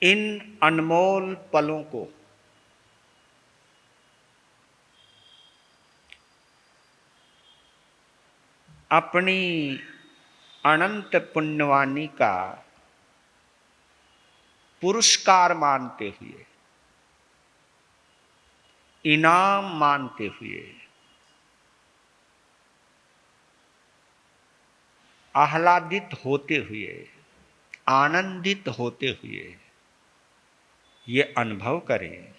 इन अनमोल पलों को अपनी अनंत पुण्यवाणी का पुरस्कार मानते हुए, इनाम मानते हुए, आह्लादित होते हुए, आनंदित होते हुए ये अनुभव करें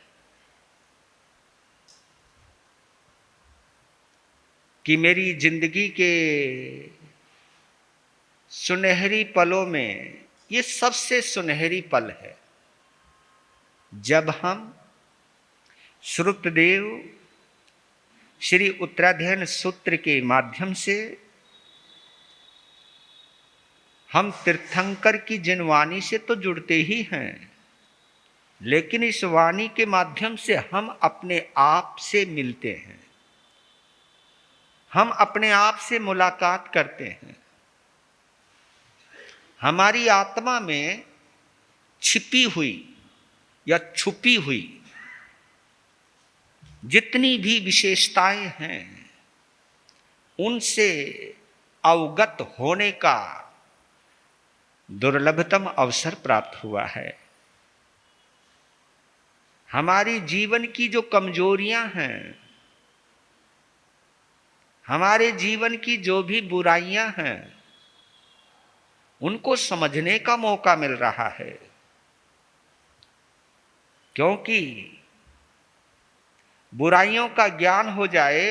कि मेरी जिंदगी के सुनहरी पलों में ये सबसे सुनहरी पल है जब हम श्रुतदेव श्री उत्तराध्ययन सूत्र के माध्यम से हम तीर्थंकर की जिन वाणी से तो जुड़ते ही हैं, लेकिन इस वाणी के माध्यम से हम अपने आप से मिलते हैं, हम अपने आप से मुलाकात करते हैं। हमारी आत्मा में छिपी हुई या छुपी हुई जितनी भी विशेषताएं हैं उनसे अवगत होने का दुर्लभतम अवसर प्राप्त हुआ है। हमारी जीवन की जो कमजोरियां हैं, हमारे जीवन की जो भी बुराइयां हैं, उनको समझने का मौका मिल रहा है, क्योंकि बुराइयों का ज्ञान हो जाए,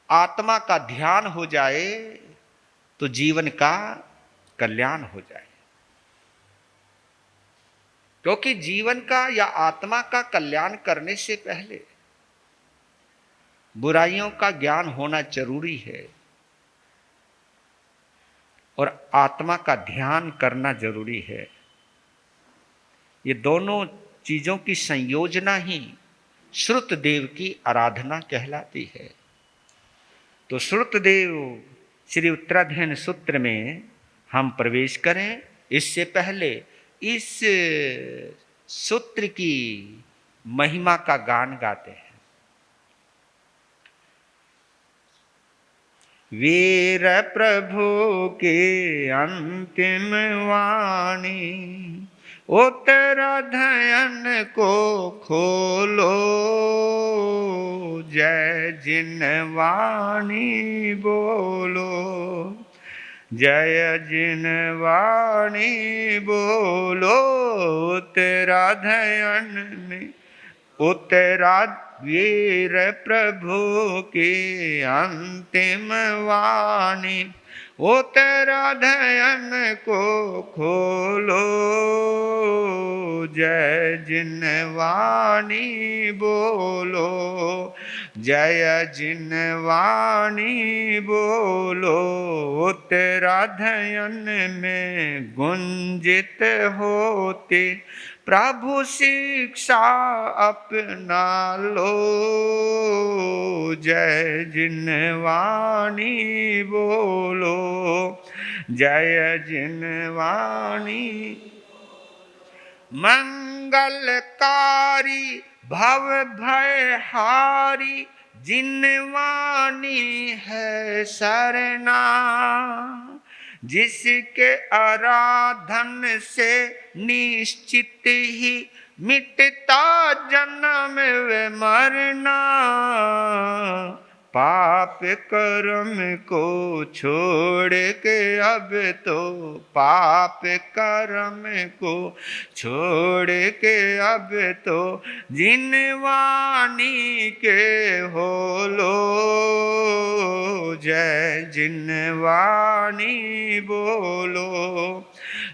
आत्मा का ध्यान हो जाए तो जीवन का कल्याण हो जाए। क्योंकि जीवन का या आत्मा का कल्याण करने से पहले बुराइयों का ज्ञान होना जरूरी है और आत्मा का ध्यान करना जरूरी है। ये दोनों चीजों की संयोजना ही श्रुतदेव की आराधना कहलाती है। तो श्रुतदेव श्री उत्तराध्ययन सूत्र में हम प्रवेश करें, इससे पहले इस सूत्र की महिमा का गान गाते हैं। वीर प्रभु के अंतिम वाणी उत्तराध्ययन को खोलो, जय जिन वाणी बोलो, जय जिन वाणी बोलो। उत्तराध्ययन में वीर प्रभु की अंतिम वाणी उत्तराध्ययन को खोलो, जय जिन वाणी बोलो, जय जिन वाणी बोलो। उत्तराध्ययन में गुंजित होते प्रभु शिक्षा अपना लो, जय जिन वाणी बोलो, जय जिन वाणी। मंगलकारी भव भयहारी जिन वाणी है सरना, जिसके आराधन से निश्चित ही मिटता जन्म व मरना। पाप कर्म को छोड़ के अब तो, पाप कर्म को छोड़ के अब तो जिन वाणी के हो लो, जय जिन वाणी बोलो,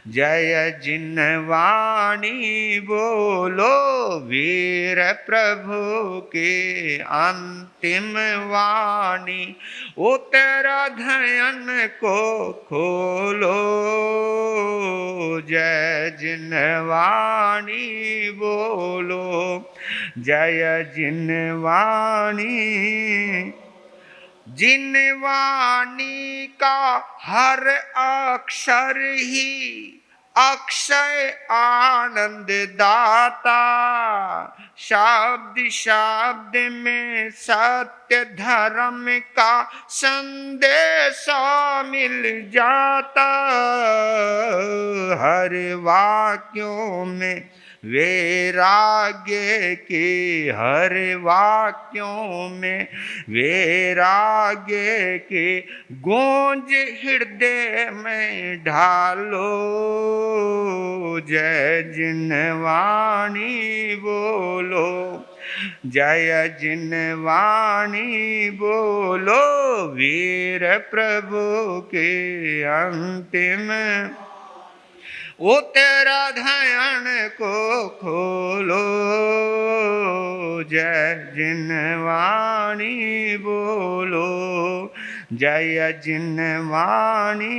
जय जिन वाणी बोलो। वीर प्रभु के अंतिम वाणी उत्तराध्ययन को खोलो, जय जिन वाणी बोलो, जय जिन वाणी। जिन वाणी का हर अक्षर ही अक्षय आनंद दाता, शब्द शब्द में सत्य धर्म का संदेश मिल जाता। हर वाक्यों में वैराग्य के, हर वाक्यों में वैराग्य के गूंज हृदय में ढालो। जय जिनवाणी बोलो, जय जिनवाणी बोलो, वीर प्रभु के अंतिम वो तेरा ध्यान को खोलो। जय जिनवाणी बोलो, जय जिनवाणी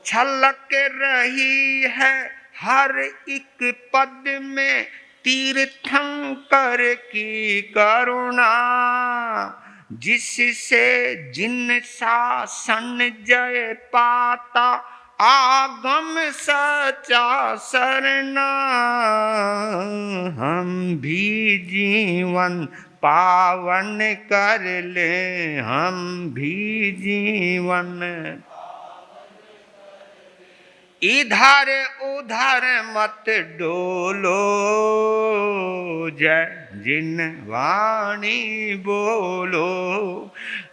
छलक रही है हर एक पद में तीर्थंकर की करुणा, जिससे जिन शासन जय पाता आगम सचा सरना। हम भी जीवन पावन कर ले, हम भी जीवन इधर उधर मत डोलो। जय जिनवाणी बोलो,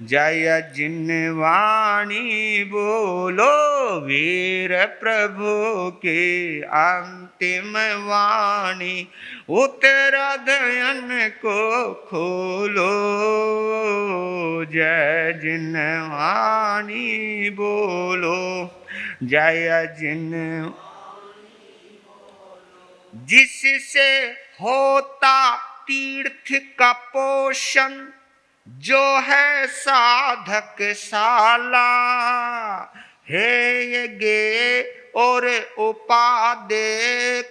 जय जिनवाणी बोलो, वीर प्रभु के अंतिम वाणी उत्तराधयन को खोलो। जय जिनवाणी बोलो, जय जिन जिससे होता तीर्थ का पोषण, जो है साधक शाला। हे गे और उपादे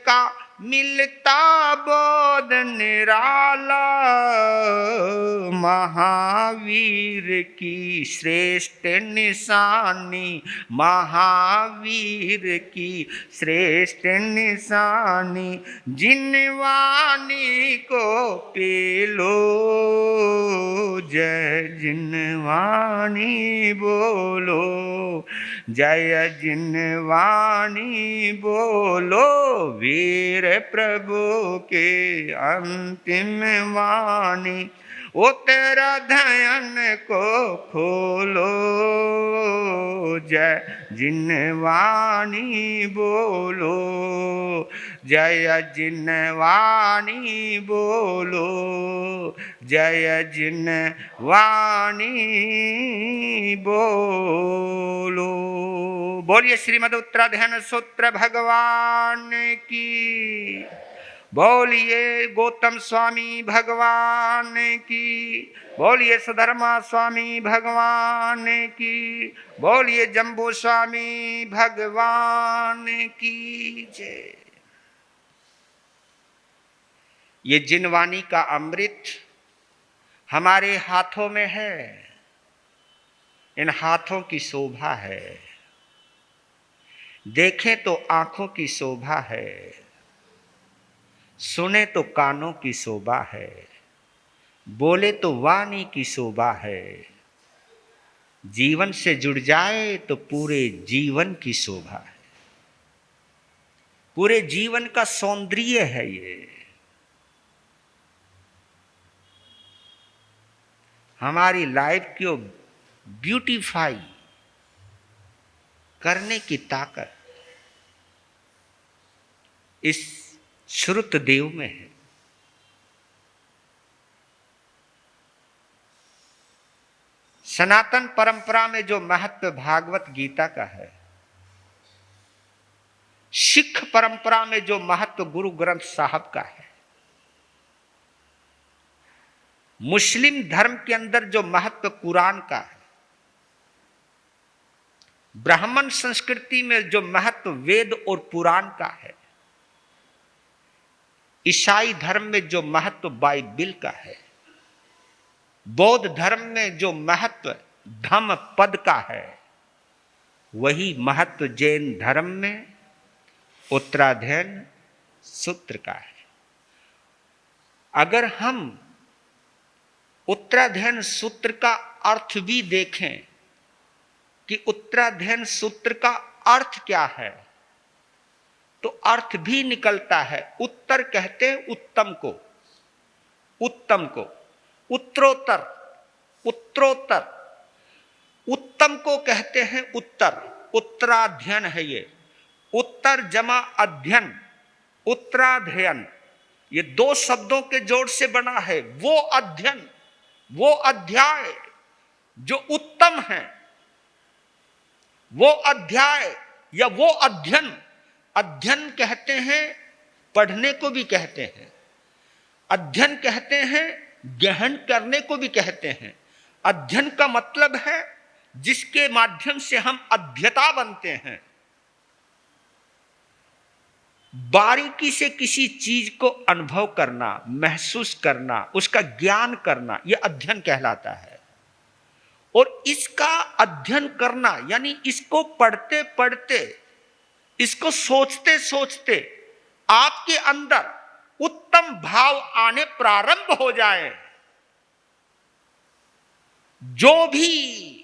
का मिलता बोध निराला। महावीर की श्रेष्ठ निशानी, महावीर की श्रेष्ठ निशानी, जिनवाणी को पेलो। जय जिनवाणी बोलो, जय जिनवाणी बोलो, वीर प्रभु के अंतिम वाणी उत्तराधयन को खोलो। जय जिनवाणी बोलो, जय जिनवाणी बोलो, जय जिनवाणी बोलो। बोलिए श्रीमद् उत्तराधयन सूत्र भगवान की, बोलिए गौतम स्वामी भगवान की, बोलिए सधर्मा स्वामी भगवान की, बोलिए जम्बू स्वामी भगवान की जय। ये जिनवाणी का अमृत हमारे हाथों में है, इन हाथों की शोभा है। देखें तो आंखों की शोभा है, सुने तो कानों की शोभा है, बोले तो वाणी की शोभा है। जीवन से जुड़ जाए तो पूरे जीवन की शोभा है, पूरे जीवन का सौंदर्य है। ये हमारी लाइफ को ब्यूटीफाई करने की ताकत इस श्रुत देव में है। सनातन परंपरा में जो महत्व भागवत गीता का है, सिख परंपरा में जो महत्व गुरु ग्रंथ साहब का है, मुस्लिम धर्म के अंदर जो महत्व कुरान का है, ब्राह्मण संस्कृति में जो महत्व वेद और पुराण का है, ईसाई धर्म में जो महत्व बाइबिल का है, बौद्ध धर्म में जो महत्व धम्म पद का है, वही महत्व जैन धर्म में उत्तराध्ययन सूत्र का है। अगर हम उत्तराध्ययन सूत्र का अर्थ भी देखें कि उत्तराध्ययन सूत्र का अर्थ क्या है, तो अर्थ भी निकलता है। उत्तर कहते हैं उत्तम को, उत्तम को, उत्तरोत्तर, उत्तरोत्तर, उत्तम को कहते हैं उत्तर, उत्तराध्ययन है ये। उत्तर जमा अध्ययन, उत्तराध्ययन, ये दो शब्दों के जोड़ से बना है। वो अध्ययन, वो अध्याय जो उत्तम है, वो अध्याय या वो अध्ययन। अध्ययन कहते हैं, पढ़ने को भी कहते हैं, अध्ययन कहते हैं, गहन करने को भी कहते हैं। अध्ययन का मतलब है जिसके माध्यम से हम अध्येता बनते हैं। बारीकी से किसी चीज को अनुभव करना, महसूस करना, उसका ज्ञान करना, यह अध्ययन कहलाता है। और इसका अध्ययन करना यानी इसको पढ़ते पढ़ते, इसको सोचते सोचते आपके अंदर उत्तम भाव आने प्रारंभ हो जाए। जो भी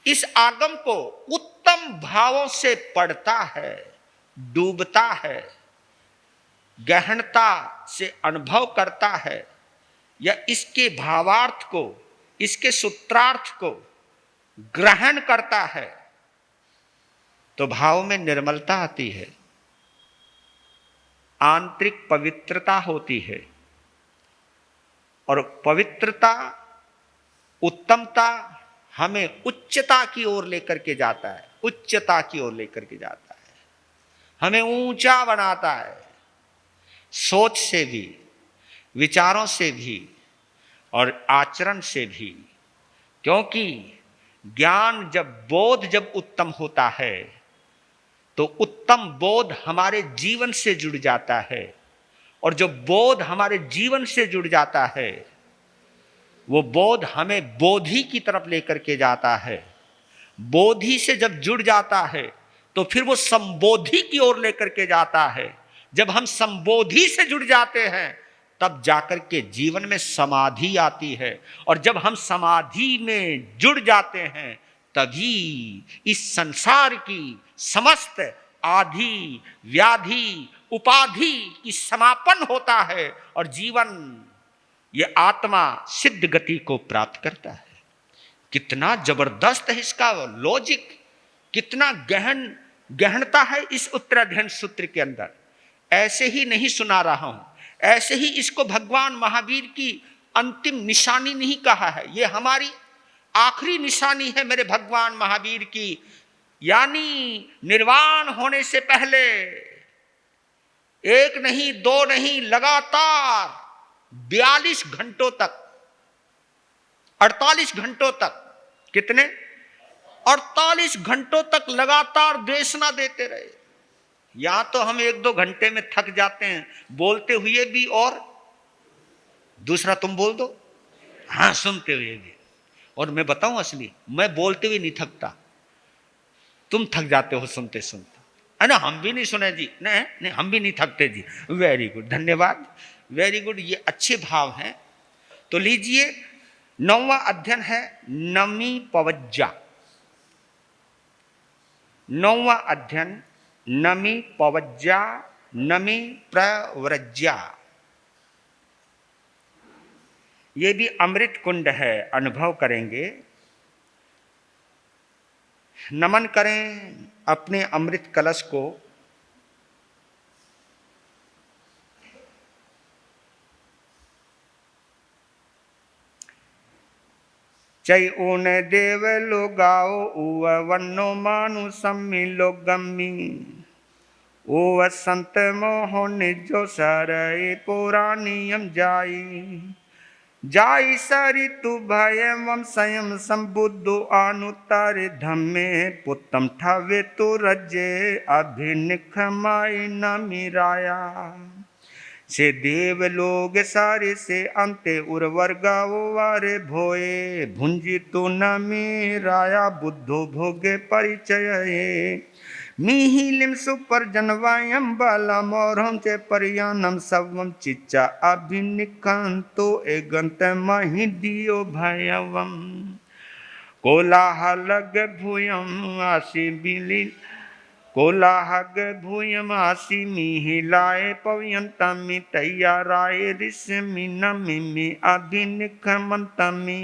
इस आगम को उत्तम भावों से पढ़ता है, डूबता है, गहनता से अनुभव करता है, या इसके भावार्थ को, इसके सूत्रार्थ को ग्रहण करता है, तो भाव में निर्मलता आती है, आंतरिक पवित्रता होती है। और पवित्रता, उत्तमता हमें उच्चता की ओर लेकर के जाता है, उच्चता की ओर लेकर के जाता है, हमें ऊंचा बनाता है, सोच से भी, विचारों से भी और आचरण से भी। क्योंकि ज्ञान जब, बोध जब उत्तम होता है, तो उत्तम बोध हमारे जीवन से जुड़ जाता है। और जो बोध हमारे जीवन से जुड़ जाता है, वो बोध हमें बोधि की तरफ लेकर के जाता है। बोधि से जब जुड़ जाता है, तो फिर वो संबोधि की ओर लेकर के जाता है। जब हम संबोधि से जुड़ जाते हैं, तब जाकर के जीवन में समाधि आती है। और जब हम समाधि में जुड़ जाते हैं, तभी इस संसार की समस्त आधि, व्याधि, उपाधि की समापन होता है और जीवन, ये आत्मा सिद्ध गति को प्राप्त करता है। कितना जबरदस्त है इसका लॉजिक, कितना गहनता है इस उत्तराध्ययन सूत्र के अंदर। ऐसे ही नहीं सुना रहा हूं, ऐसे ही इसको भगवान महावीर की अंतिम निशानी नहीं कहा है, ये हमारी आखिरी निशानी है मेरे भगवान महावीर की। यानी निर्वाण होने से पहले एक नहीं, दो नहीं, लगातार 42 घंटों तक, 48 घंटों तक, कितने 48 घंटों तक लगातार देशना देते रहे। यहां तो हम 1-2 घंटे में थक जाते हैं बोलते हुए भी, और दूसरा तुम बोल दो, हाँ सुनते हुए भी। और मैं बताऊं असली, मैं बोलते हुए नहीं थकता, तुम थक जाते हो सुनते सुनते, है ना। हम भी नहीं सुने जी, नहीं हम भी नहीं थकते जी। वेरी गुड, धन्यवाद, वेरी गुड, ये अच्छे भाव हैं। तो लीजिए, 9वां अध्ययन है नमी पवज्जा। 9वां अध्ययन नमी पवज्जा, नमी प्रव्रज्या। ये भी अमृत कुंड है, अनुभव करेंगे। नमन करें अपने अमृत कलश को। चै ऊन देव लोगाओ उव वन्नो मानु सम्मी लोगम्मी उव संत मोहो निजो सरए पुराणियम जाई जाई सरि तु भयम संयम संबुद्धो अनुत्तर धम्मे पुत्तम ठवे तु रजे अभिनिख माई न मिराया से देव लोग सारे से अंते उर्वर गाओ वारे भोए भुंजी तो न मेराया बुद्धो भोगे परिचय मिहिलिम सुपर जनवायम बाला मोरम चे परियानम सवम चिच्चा अभिनिकांतो एगंत महिदियो भयवम कोलाहलग भूयम आशी बिली कोलाहग भूयम आशी मिहिलाए पव्यंतमि तैयाराए ऋषमि नमिमि अभिनिकमंतमि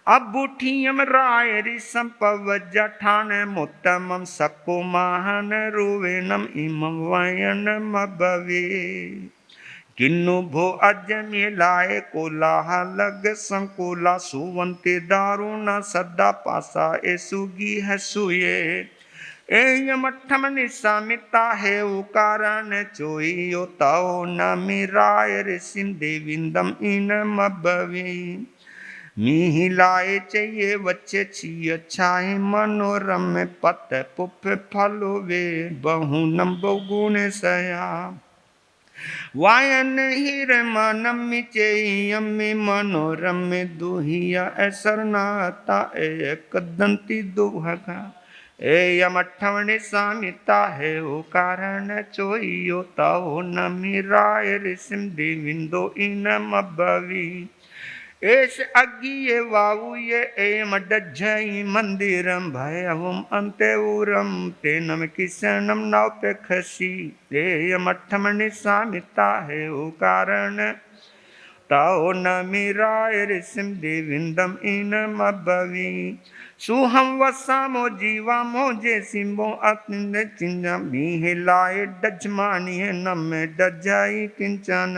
अबुठियम राय ऋषम पवज ठान मुत्तमम सको महान रुवेनम इमं वयनम भवे किन्नु भो अजमिलाए कोलाहलग संकोला सुवंते दारुण सदा पासा ए सुगी है सुये एयमठम निसामिता है उकारण चोइयो ताओ न मिराय ऋषिन देविंदम इन मबवे मिहिलाए चाहिए बच्चे छिय छाए मनोरम पत पुप फलो वे बहुनम बहुगुण सया वायन हिरमानमि चेयमि मनोरम दुहिया ऐसरनाता एक दंती दुभगा एयमठवनि सामिता है ओ कारण चोइयो ताओ न मिराय ऋषिम देविंदो इन मबवी एस अग्गिये वावुये एम डज्जई मंदिरम भयवम अंतेउरम तेनम किसनम नौपेखसी एयम अठमनि सामिता है ओ कारण ताओ न मिराय ऋषिम देविंदम इन मबवी सुहम वसामो जीवामो जे सिंबो अतिंद चिन्ह मिहिलाए डजमानी नम डजाई किंचन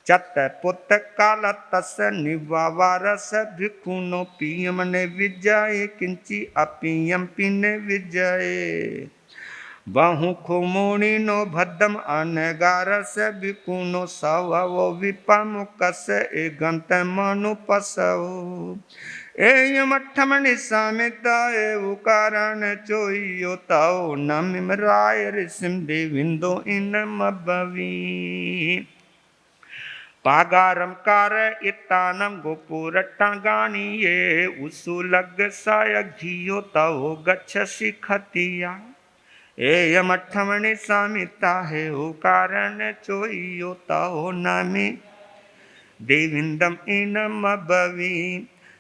चत पुत काल तस निवारस भिकुनो पियम ने विजय किंची अपियम पिने विजय बहु खुमोणी नो भद्दम अनगारस भिकुनो सवो विपमुकस एगंत मनु पसवो एयमठमनि सामिता एव कारण चोइयो ताओ नमिमराय ऋषिम देविंदो इन मबवी पागारम कार इतानम गोपुरट्टागानी ये उसुलग सायक घियो तवो गच्छसि खतिया एयमठमनि सामिता है ओ कारण चोइयो तवो नामी देविंदम इनम भवी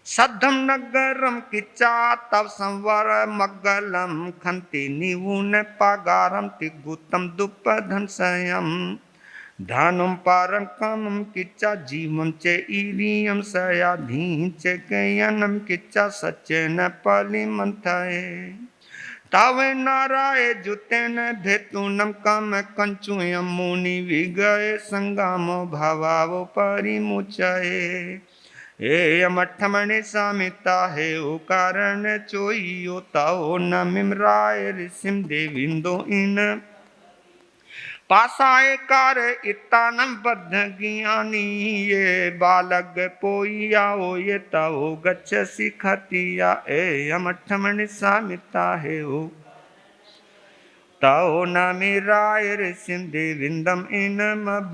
सद्धम नगरम किच्चा तव संवर मग्गलम खंति निवुन पागारम तिगुतम दुपधन सयम धानुम पारम कामम किच्चा जीवम चे ईरियम सयाधीन चे कयनम किच्चा सच्चे न पाली मंथाए तावे नाराए जुतेन भेतुनम काम कंचुयम मुनि विगए संगामो भावावो परिमुचाए एयमठमनि सामिता है ओ कारण चोइयो ताओ न मिमराय ऋषिम देविंदो इन पासाए कार इतानम बद्ध ज्ञानी ये बालग पोइया ओ ये ताओ गच्छसि खतिया एयमठमनि सामिता है ओ ताओ न मिराय ऋषिम देविंदम इन मब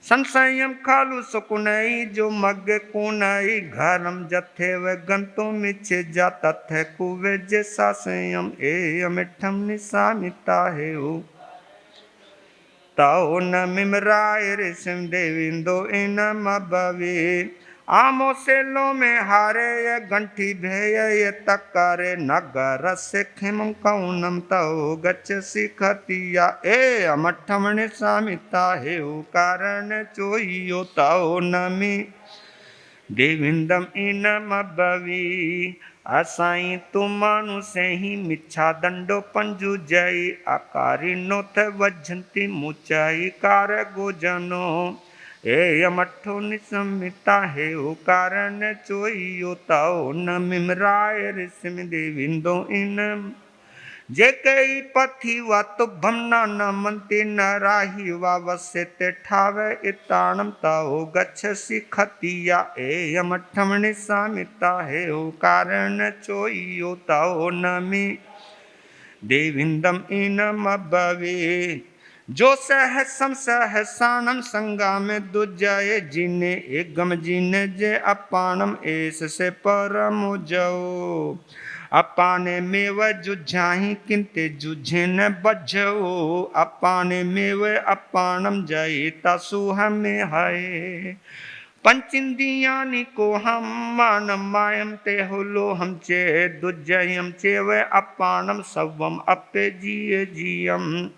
संशयम खालु सुकुनई जो मग कुनई घरम जथे व गंतो मिच्छे जा तथे कुवे जे सासयम एयमठम निसामिता है ओ ताओ न मिमराय ऋषिम देविंदो इन मबवे आमो सेलो में हारे ये गंठी भेय ये तकारे नगर से खिमं कौनम ताओ गच्छसि खतिया अमठमनि सामिता है ओ कारण चोइयो ताओ नमि देविंदम इन मबवी असाई तुमानु से ही मिच्छा दंडो पंजु जय आकारी नोथ वजंती मुचाई कार गोजनो एयमठो निसमिता है ओ कारण चोइयो ताओ न मिमराय ऋषिम देविंदो इन जे कई पथी वा तुभम न मंति न राही वा वसित ठावे इताणम ताओ गच्छसि खतिया एयमठमनि सामिता है ओ कारण चोइयो ताओ नमि देविंदम इन मबवे जो सहसम सहसानम संगा में दुजय जिने एकम जिने जे अपानम एस से परम जो अपाने में व जुझाही किंते जुझे न बजो अपाने में व अपानम जय तसु हमें है पंचिंदियानि को हम मानम मायम ते हुलो हम चे दुजयम चे व अपानम सवम अपे जिय जियम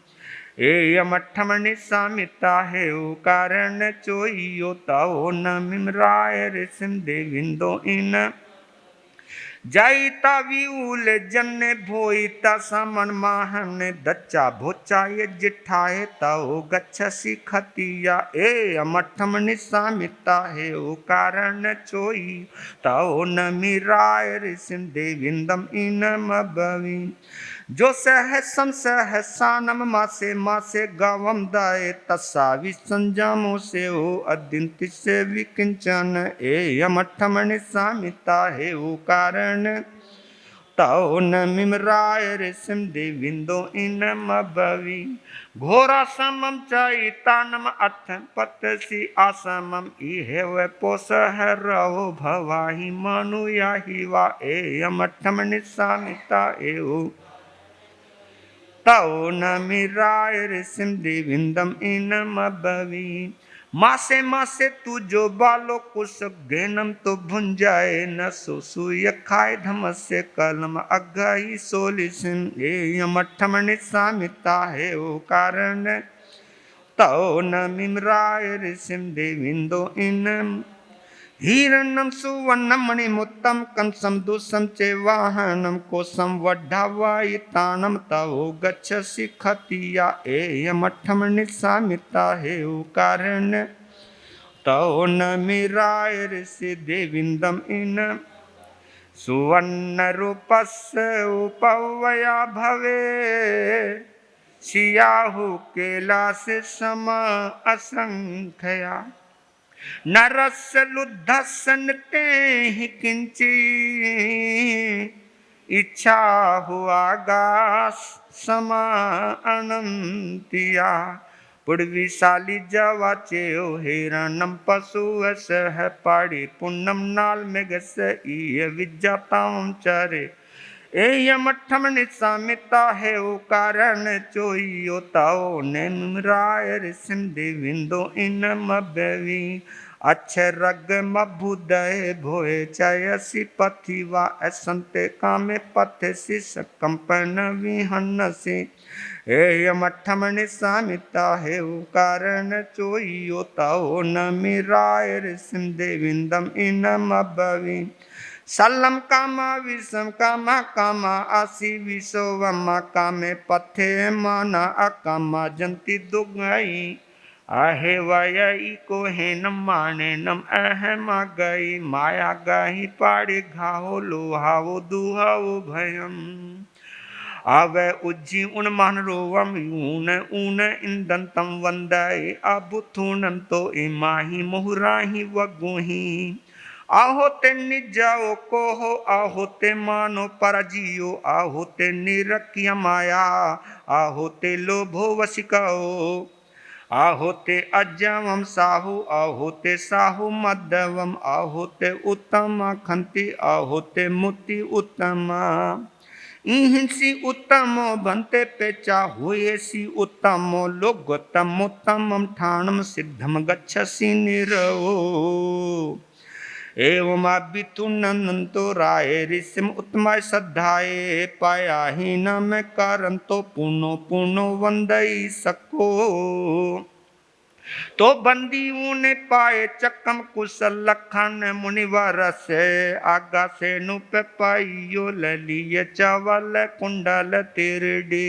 एयमठम निसामिता है ओ कारण चोइयो ताओ न मिमराय ऋषिम देविंदो इन जाइता विउल जन्ने भोइता समन माहन दच्चा भोचाय जिठाए ताओ गच्छसि खतिया ए अमठम निसामिता है ओ कारण चोई ताओ न मिराय ऋषिम देविंदम इन मबवी जो सहसम सहसानम मासे मासे गावम दाए तस्सा विसंजामो से ओ अदिंति से विकिंचन ए यमठम निसामिता है ओ कारण ताओ न मिमराय ऋषिम देविंदो इन मबवी घोरा समम चैतानम अथ पतसी आसमम इहे वे पोस है रहो भवाही मनु याही वा ए यमठम निसामिता ए ओ ताओ न मिराय ऋषिम देविंदम इन मबवी मासे मासे तू जो बालो कुश घेनम तो भुंजाए न सुसूय खाए धम से कलम अगही सोलिसिम ए मठम निसामिता है ओ कारण ताओ न मिमराय ऋषिम देविंदो इन हीरणम सुवर्णम मणिमुत्तम कंसम दुसम चे वाहनम कोसम वड्ढावायितानम तवो गच्छसि खतिया एयमठम निसामिता हे कारण तवो न मिराय ऋषि देविंदम इन सुवर्ण रूपस्य उपवया भवे सियाहु कैलास सम असंख्या नरस्य लुद्धस्य ते ही किंची इच्छा हुआ गास समा अनंतिया पुड़विशाली जवाचे ओ हिरणम पशु सह पाड़ी पुन्नम नाल मेघस ईय विज्ञाताम चरे एयमठम निसामिता है ओ कारण चोइयो ताओ निमराय ऋषिम देविंदो इन मबवी अक्षरग मभुदय भोए चयसि पथिवा असंते कामे पथसि सकंपन विहन्नसि एयमठम निसामिता है ओ कारण चोइयो ताओ निमराय ऋषिम देविंदम इन मबवी सलम कामा विषम कामा कामा आसी विशो वमा कामे पथे माना अकामा जंती दुगई आहे वयई को हेनम माने नम अहमा गई माया गही पाड़े घाहो लोहावो दुहावो भयम आवे उज्जी उन मान रोवम ऊन ऊन इंदंतम वंदय अबुथुनम तो इमाही मोहराही वगुही आहोते निजाओ कोहो आहोते मानो परजियो आहोते निरकिया माया आहोते लोभो वशिकाओ आहोते अजवम साहु आहोते साहु मध्यवम आहोते उत्तम खंति आहोते मुति उत्तमा इहिंसी उत्तमो भन्ते पेचा हुएसी उत्तमो लोगोत्तमोत्तमम ठाणम सिद्धम गच्छसि निरो एवं अभितुनंतो राय ऋषिम उत्तमाय श्रद्धाए पाया ही न में कारण तो पुनो पुनो वंदई सको तो बंदी ऊने पाए चक्कम कुशल लखन मुनिवर से आगा से नुप पाइयो ललिय चावल कुंडल तिरडी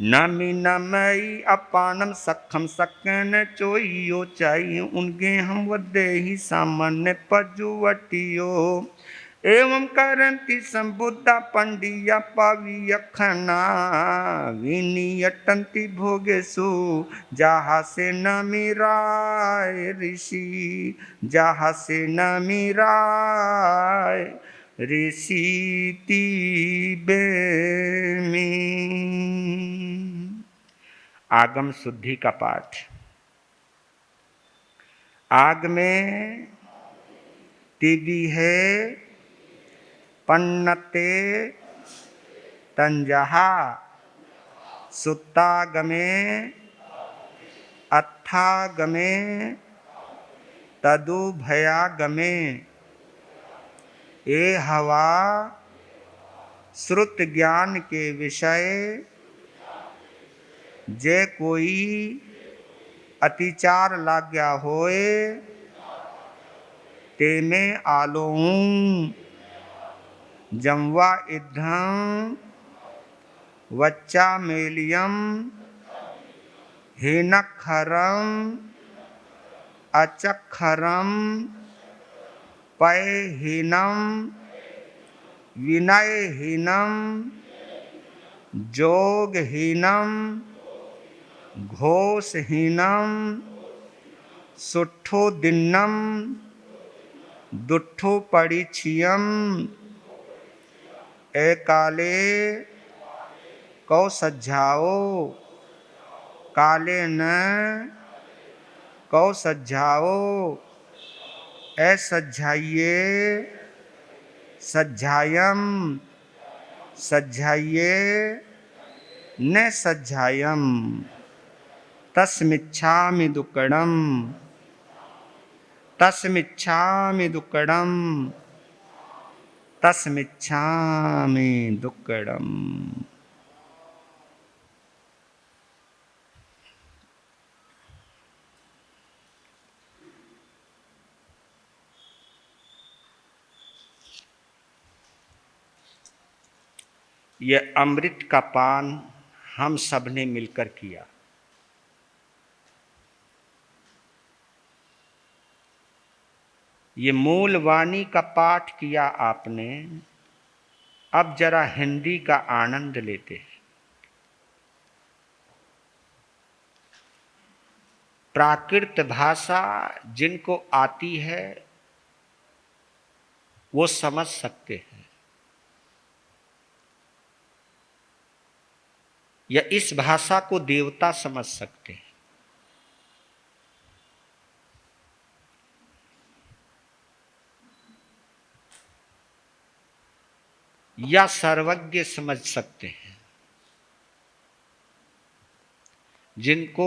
नमी नमई अपानम सखम सकन चोइयो चाई उनके हम वदे ही सामान्य पजुवटियो एवं करंती संबुद्धा पंडिया पावी अखना विनियटंती भोगेसु जहाँ से न मिराय ऋषि जहाँ से न मिराय ऋषि तीबे में आगम शुद्धि का पाठ। आग में तिबी है पन्नते तंजहा, सुत्तागमे अत्थागमे तदुभयागमे। ए हवा श्रुत ज्ञान के विषय, जे कोई अतिचार लाग्या होए, ते में आलोऊं जमवा इद्धं वच्चा मेलियम हीनक्षरम अचक्षरम पयहीनम विनयहीनम जोगहीनम घोषहीनम सुट्ठो दिन्नम दुट्ठो परिचियम। ए काले कौ सज्जाओ, काले न कौ सज्जाओ। ए सज्जाइए सज्जायम, सज्जाइए न सज्जायम। तस्मिच्छामि दुक्कडम, तस्मिच्छामि दुक्कडम, तस्मिच्छामि दुक्कडम। ये अमृत का पान हम सब ने मिलकर किया। ये मूल वाणी का पाठ किया आपने, अब जरा हिंदी का आनंद लेते हैं। प्राकृत भाषा जिनको आती है वो समझ सकते हैं, या इस भाषा को देवता समझ सकते हैं। या सर्वज्ञ समझ सकते हैं। जिनको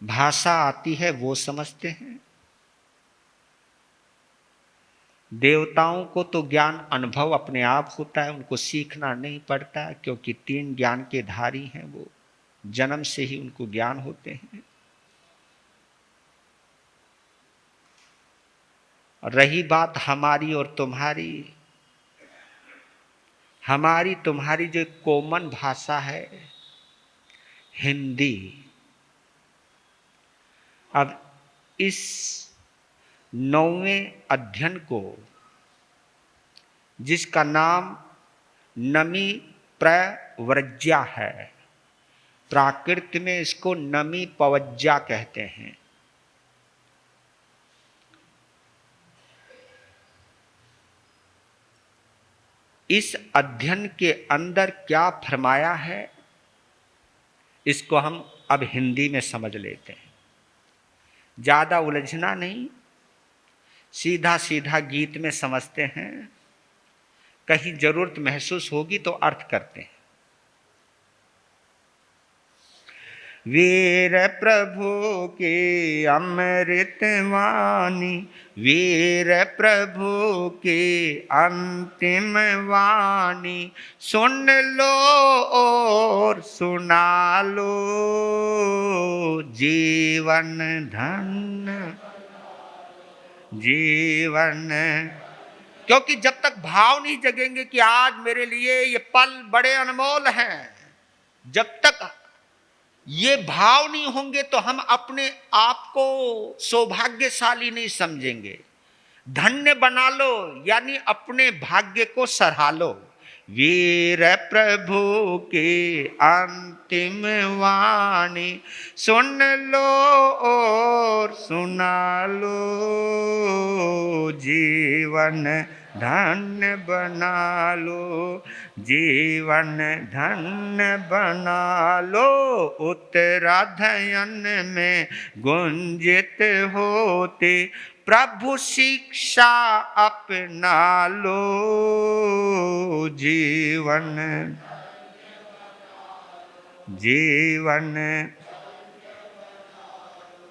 भाषा आती है वो समझते हैं। देवताओं को तो ज्ञान अनुभव अपने आप होता है, उनको सीखना नहीं पड़ता है, क्योंकि 3 ज्ञान के धारी हैं। वो जन्म से ही उनको ज्ञान होते हैं। रही बात हमारी और तुम्हारी, हमारी तुम्हारी जो कॉमन भाषा है हिंदी, अब इस 9वें अध्ययन को, जिसका नाम नमी प्रव्रज्या है, प्राकृत में इसको नमी पवज्जा कहते हैं। इस अध्ययन के अंदर क्या फरमाया है, इसको हम अब हिंदी में समझ लेते हैं। ज़्यादा उलझना नहीं, सीधा सीधा गीत में समझते हैं। कहीं जरूरत महसूस होगी तो अर्थ करते हैं। वीर प्रभु के अमृत वाणी, वीर प्रभु के अंतिम वाणी, सुन लो और सुना लो, जीवन धन्य जीवन। क्योंकि जब तक भाव नहीं जगेंगे कि आज मेरे लिए ये पल बड़े अनमोल हैं, जब तक ये भाव नहीं होंगे तो हम अपने आप को सौभाग्यशाली नहीं समझेंगे। धन्य बना लो, यानी अपने भाग्य को सराह लो। वीर प्रभु के अंतिम वाणी, सुन लो और सुना लो, जीवन धन्य बना लो, जीवन धन्य बना लो, उत्तराधयन में गुंजित होते प्रभु शिक्षा अपना लो, जीवन जीवन।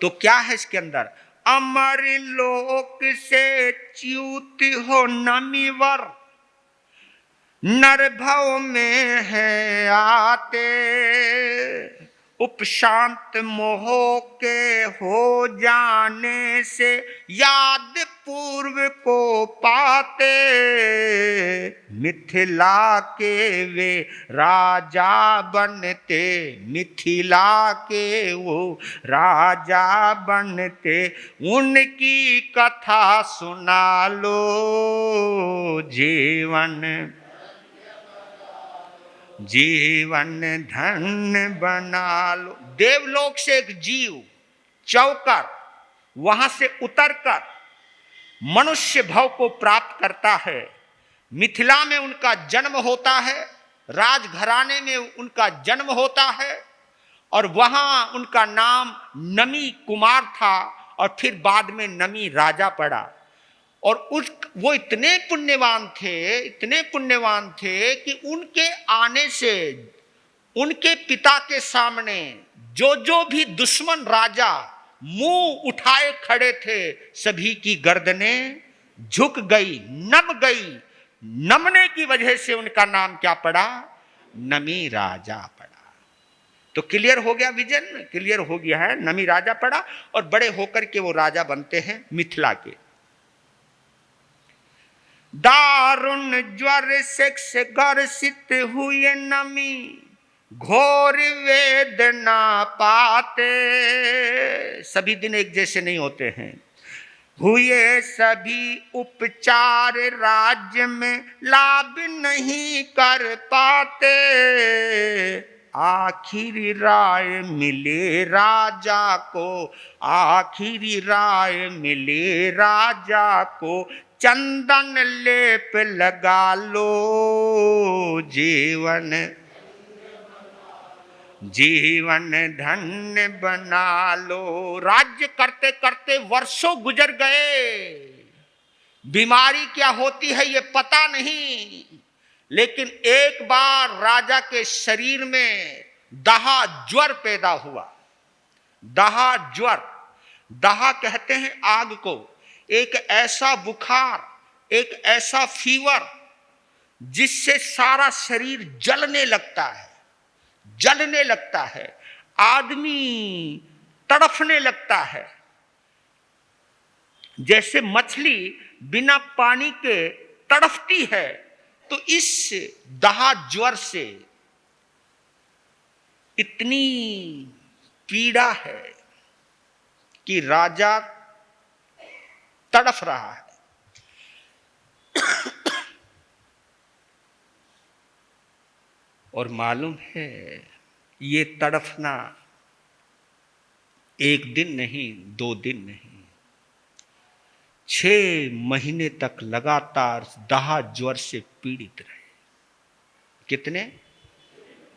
तो क्या है इसके अंदर? अमर लोक से च्युत हो नमीवर, नरभव में है आते, उपशांत मोह के हो जाने से याद पूर्व को पाते, मिथिला के वे राजा बनते, मिथिला के वो राजा बनते, उनकी कथा सुना लो, जीवन जीवन धन्य बना लो। देवलोक से एक जीव चौकर वहां से उतरकर मनुष्य भव को प्राप्त करता है। मिथिला में उनका जन्म होता है, राजघराने में उनका जन्म होता है, और वहां उनका नाम नमी कुमार था, और फिर बाद में नमी राजा पड़ा। और वो इतने पुण्यवान थे कि उनके आने से उनके पिता के सामने जो भी दुश्मन राजा मुंह उठाए खड़े थे, सभी की गर्दनें झुक गई, नम गई। नमने की वजह से उनका नाम क्या पड़ा? नमी राजा पड़ा। तो क्लियर हो गया, विजन क्लियर हो गया है। नमी राजा पड़ा और बड़े होकर के वो राजा बनते हैं मिथिला के। दारुण ज्वर से ग्रसित हुए नमी, घोर वेदना पाते। सभी दिन एक जैसे नहीं होते हैं। हुए सभी उपचार राज्य में लाभ नहीं कर पाते, आखिरी राय मिले राजा को, आखिरी राय मिले राजा को, चंदन लेप लगा लो, जीवन जीवन धन्य बना लो। राज्य करते करते वर्षों गुजर गए, बीमारी क्या होती है ये पता नहीं, लेकिन एक बार राजा के शरीर में दहा ज्वर पैदा हुआ। दहा ज्वर, दहा कहते हैं आग को। एक ऐसा बुखार, एक ऐसा फीवर जिससे सारा शरीर जलने लगता है, जलने लगता है, आदमी तड़फने लगता है। जैसे मछली बिना पानी के तड़फती है, तो इस दहा ज्वर से इतनी पीड़ा है कि राजा तड़फ रहा है। और मालूम है ये तड़फना एक दिन नहीं, 2 दिन नहीं, 6 महीने तक लगातार दहा ज्वर से पीड़ित रहे। कितने?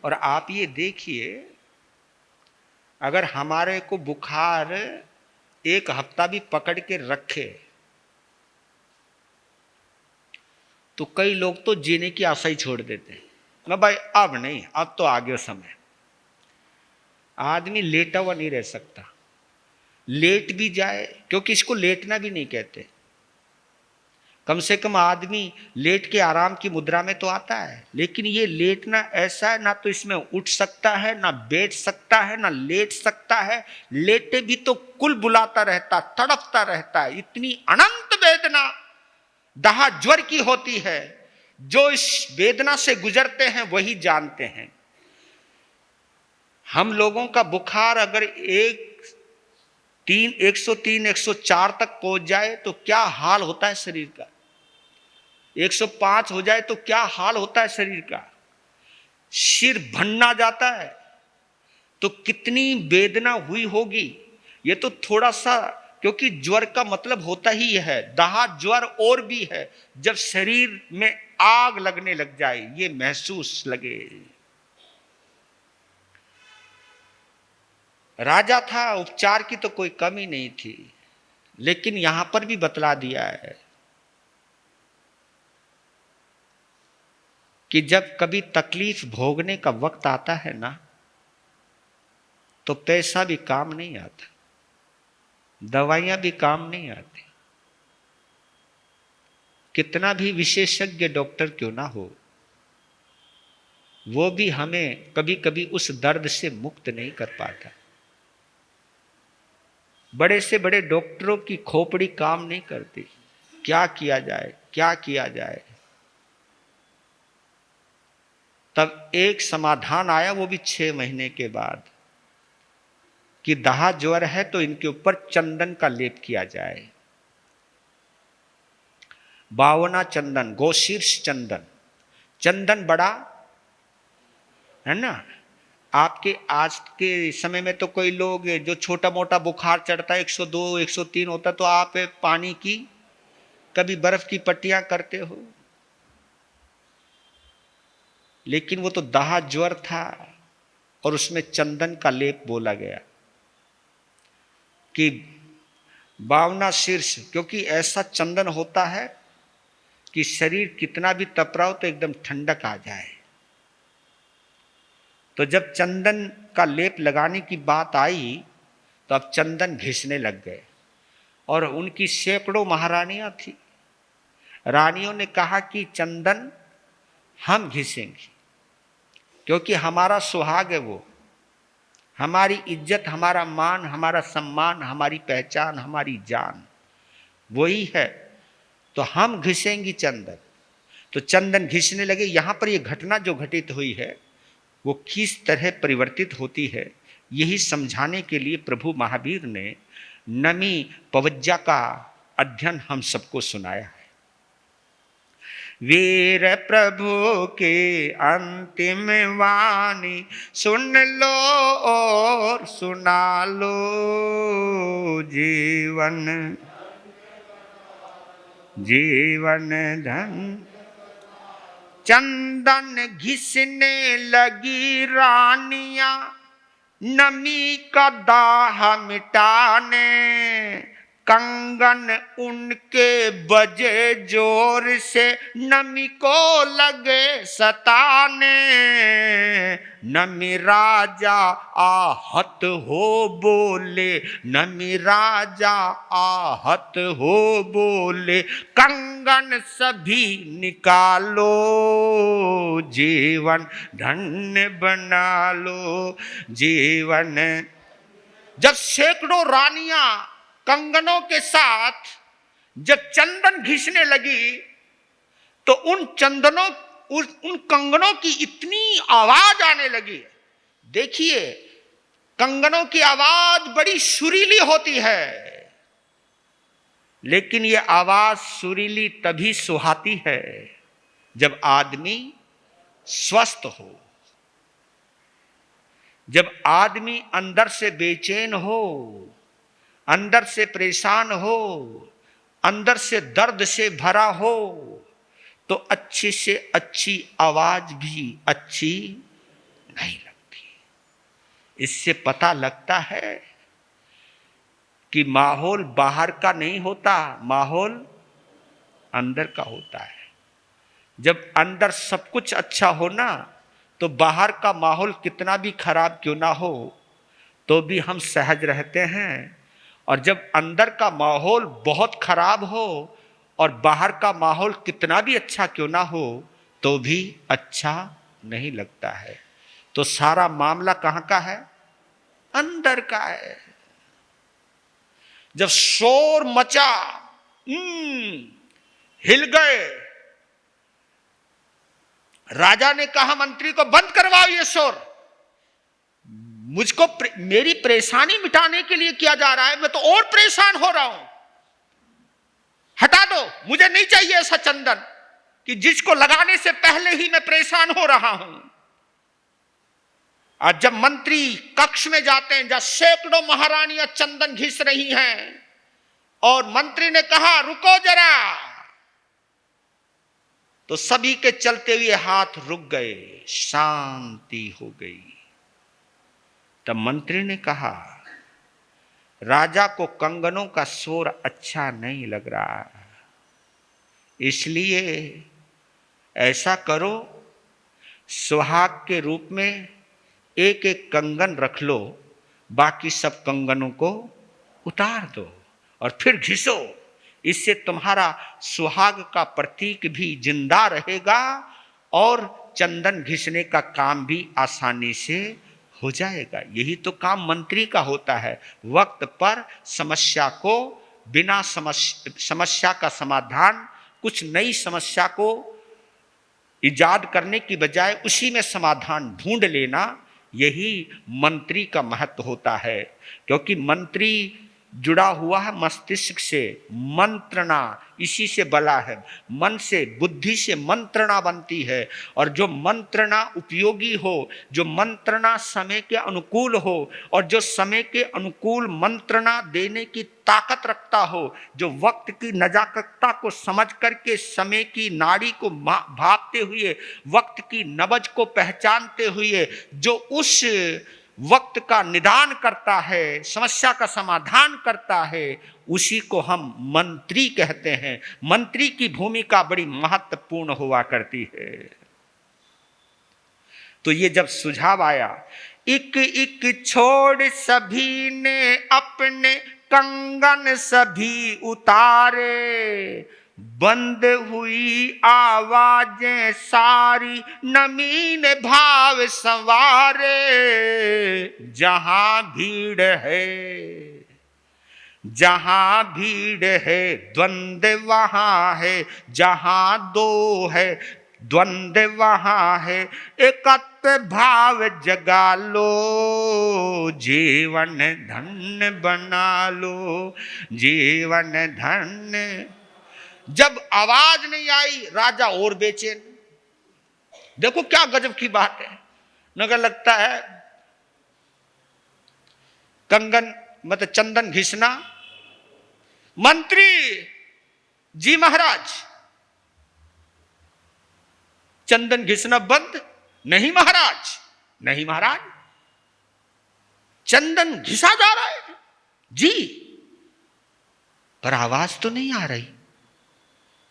और आप ये देखिए, अगर हमारे को बुखार 1 हफ्ता भी पकड़ के रखे तो कई लोग तो जीने की आशा ही छोड़ देते हैं। ना भाई अब नहीं, अब तो आगे समय। आदमी लेटा हुआ नहीं रह सकता, लेट भी जाए, क्योंकि इसको लेटना भी नहीं कहते। कम से कम आदमी लेट के आराम की मुद्रा में तो आता है, लेकिन ये लेटना ऐसा है, ना तो इसमें उठ सकता है, ना बैठ सकता है, ना लेट सकता है। लेटे भी तो कुल बुलाता रहता, तड़पता रहता है। इतनी अनंत वेदना दहा ज्वर की होती है। जो इस वेदना से गुजरते हैं वही जानते हैं। हम लोगों का बुखार अगर 103, 104 तक पहुंच जाए तो क्या हाल होता है शरीर का। 105 हो जाए तो क्या हाल होता है शरीर का। सिर भन्ना जाता है तो कितनी वेदना हुई होगी। ये तो थोड़ा सा क्योंकि ज्वर का मतलब होता ही है, दाह ज्वर और भी है जब शरीर में आग लगने लग जाए, ये महसूस लगे। राजा था, उपचार की तो कोई कमी नहीं थी, लेकिन यहां पर भी बतला दिया है कि जब कभी तकलीफ भोगने का वक्त आता है ना, तो पैसा भी काम नहीं आता, दवाइयां भी काम नहीं आती, कितना भी विशेषज्ञ डॉक्टर क्यों ना हो, वो भी हमें कभी कभी उस दर्द से मुक्त नहीं कर पाता। बड़े से बड़े डॉक्टरों की खोपड़ी काम नहीं करती, क्या किया जाए, क्या किया जाए। तब एक समाधान आया, वो भी 6 महीने के बाद, कि दाह ज्वर है तो इनके ऊपर चंदन का लेप किया जाए। बावना चंदन, गोशीर्ष चंदन, चंदन बड़ा है ना। आपके आज के समय में तो कोई लोग जो छोटा मोटा बुखार चढ़ता है 102 103 होता, तो आप पानी की, कभी बर्फ की पट्टियां करते हो, लेकिन वो तो दाह ज्वर था और उसमें चंदन का लेप बोला गया कि बावना शीर्ष, क्योंकि ऐसा चंदन होता है कि शरीर कितना भी तप रहा हो तो एकदम ठंडक आ जाए। तो जब चंदन का लेप लगाने की बात आई तो अब चंदन घिसने लग गए, और उनकी सैकड़ों महारानियां थी। रानियों ने कहा कि चंदन हम घिसेंगे, क्योंकि हमारा सुहाग है वो, हमारी इज्जत, हमारा मान, हमारा सम्मान, हमारी पहचान, हमारी जान वही है, तो हम घिसेंगी चंदन। तो चंदन घिसने लगे। यहां पर यह घटना जो घटित हुई है वो किस तरह परिवर्तित होती है, यही समझाने के लिए प्रभु महावीर ने नमी पवज्जा का अध्ययन हम सबको सुनाया है। वीर प्रभु के अंतिम वाणी सुन लो और सुना लो, जीवन जीवन धन। चंदन घिसने लगी रानियां नमी का दाह मिटाने, कंगन उनके बजे जोर से नमी को लगे सताने। नमी राजा आहत हो बोले, नमी राजा आहत हो बोले, कंगन सभी निकालो, जीवन धन्य बना लो, जीवन। जब सैकड़ों रानियां कंगनों के साथ जब चंदन घिसने लगी तो उन चंदनों, उन कंगनों की इतनी आवाज आने लगी। देखिए, कंगनों की आवाज बड़ी सुरीली होती है, लेकिन यह आवाज सुरीली तभी सुहाती है जब आदमी स्वस्थ हो, जब आदमी अंदर से बेचैन हो, अंदर से परेशान हो, अंदर से दर्द से भरा हो, तो अच्छी से अच्छी आवाज भी अच्छी नहीं लगती। इससे पता लगता है कि माहौल बाहर का नहीं होता, माहौल अंदर का होता है। जब अंदर सब कुछ अच्छा हो ना, तो बाहर का माहौल कितना भी खराब क्यों ना हो तो भी हम सहज रहते हैं। और जब अंदर का माहौल बहुत खराब हो और बाहर का माहौल कितना भी अच्छा क्यों ना हो तो भी अच्छा नहीं लगता है। तो सारा मामला कहां का है? अंदर का है। जब शोर मचा, हिल गए, राजा ने कहा मंत्री को बंद करवाओ ये शोर, मुझको मेरी परेशानी मिटाने के लिए किया जा रहा है, मैं तो और परेशान हो रहा हूं, हटा दो, मुझे नहीं चाहिए ऐसा चंदन कि जिसको लगाने से पहले ही मैं परेशान हो रहा हूं। और जब मंत्री कक्ष में जाते हैं जहां सैकड़ों महारानियां चंदन घिस रही हैं, और मंत्री ने कहा रुको जरा, तो सभी के चलते हुए हाथ रुक गए, शांति हो गई। तब मंत्री ने कहा राजा को कंगनों का शोर अच्छा नहीं लग रहा, इसलिए ऐसा करो, सुहाग के रूप में एक एक कंगन रख लो, बाकी सब कंगनों को उतार दो और फिर घिसो। इससे तुम्हारा सुहाग का प्रतीक भी जिंदा रहेगा और चंदन घिसने का काम भी आसानी से हो जाएगा। यही तो काम मंत्री का होता है, वक्त पर समस्या को, बिना समस्या का समाधान, कुछ नई समस्या को इजाद करने की बजाय उसी में समाधान ढूंढ लेना, यही मंत्री का महत्व होता है। क्योंकि मंत्री जुड़ा हुआ है मस्तिष्क से, मंत्रणा इसी से बला है, मन से, बुद्धि से मंत्रणा बनती है। और जो मंत्रणा उपयोगी हो, जो मंत्रणा समय के अनुकूल हो और जो समय के अनुकूल मंत्रणा देने की ताकत रखता हो, जो वक्त की नजाकतता को समझ करके समय की नाड़ी को भापते हुए, वक्त की नबज को पहचानते हुए जो उस वक्त का निदान करता है, समस्या का समाधान करता है, उसी को हम मंत्री कहते हैं। मंत्री की भूमिका बड़ी महत्वपूर्ण हुआ करती है। तो ये जब सुझाव आया, इक इक छोड़ सभी ने अपने कंगन सभी उतारे, बंद हुई आवाजें सारी नमीन भाव संवारे, जहां भीड़ है, जहां भीड़ है द्वंद्व वहां है, जहां दो है द्वंद्व वहां है, एकत्व भाव जगा लो, जीवन धन्य बना लो, जीवन धन्य। जब आवाज नहीं आई, राजा और बेचैन। देखो क्या गजब की बात है, नगर लगता है कंगन मतलब चंदन घिसना। मंत्री जी महाराज, चंदन घिसना बंद? नहीं महाराज, नहीं महाराज, चंदन घिसा जा रहा है जी, पर आवाज तो नहीं आ रही।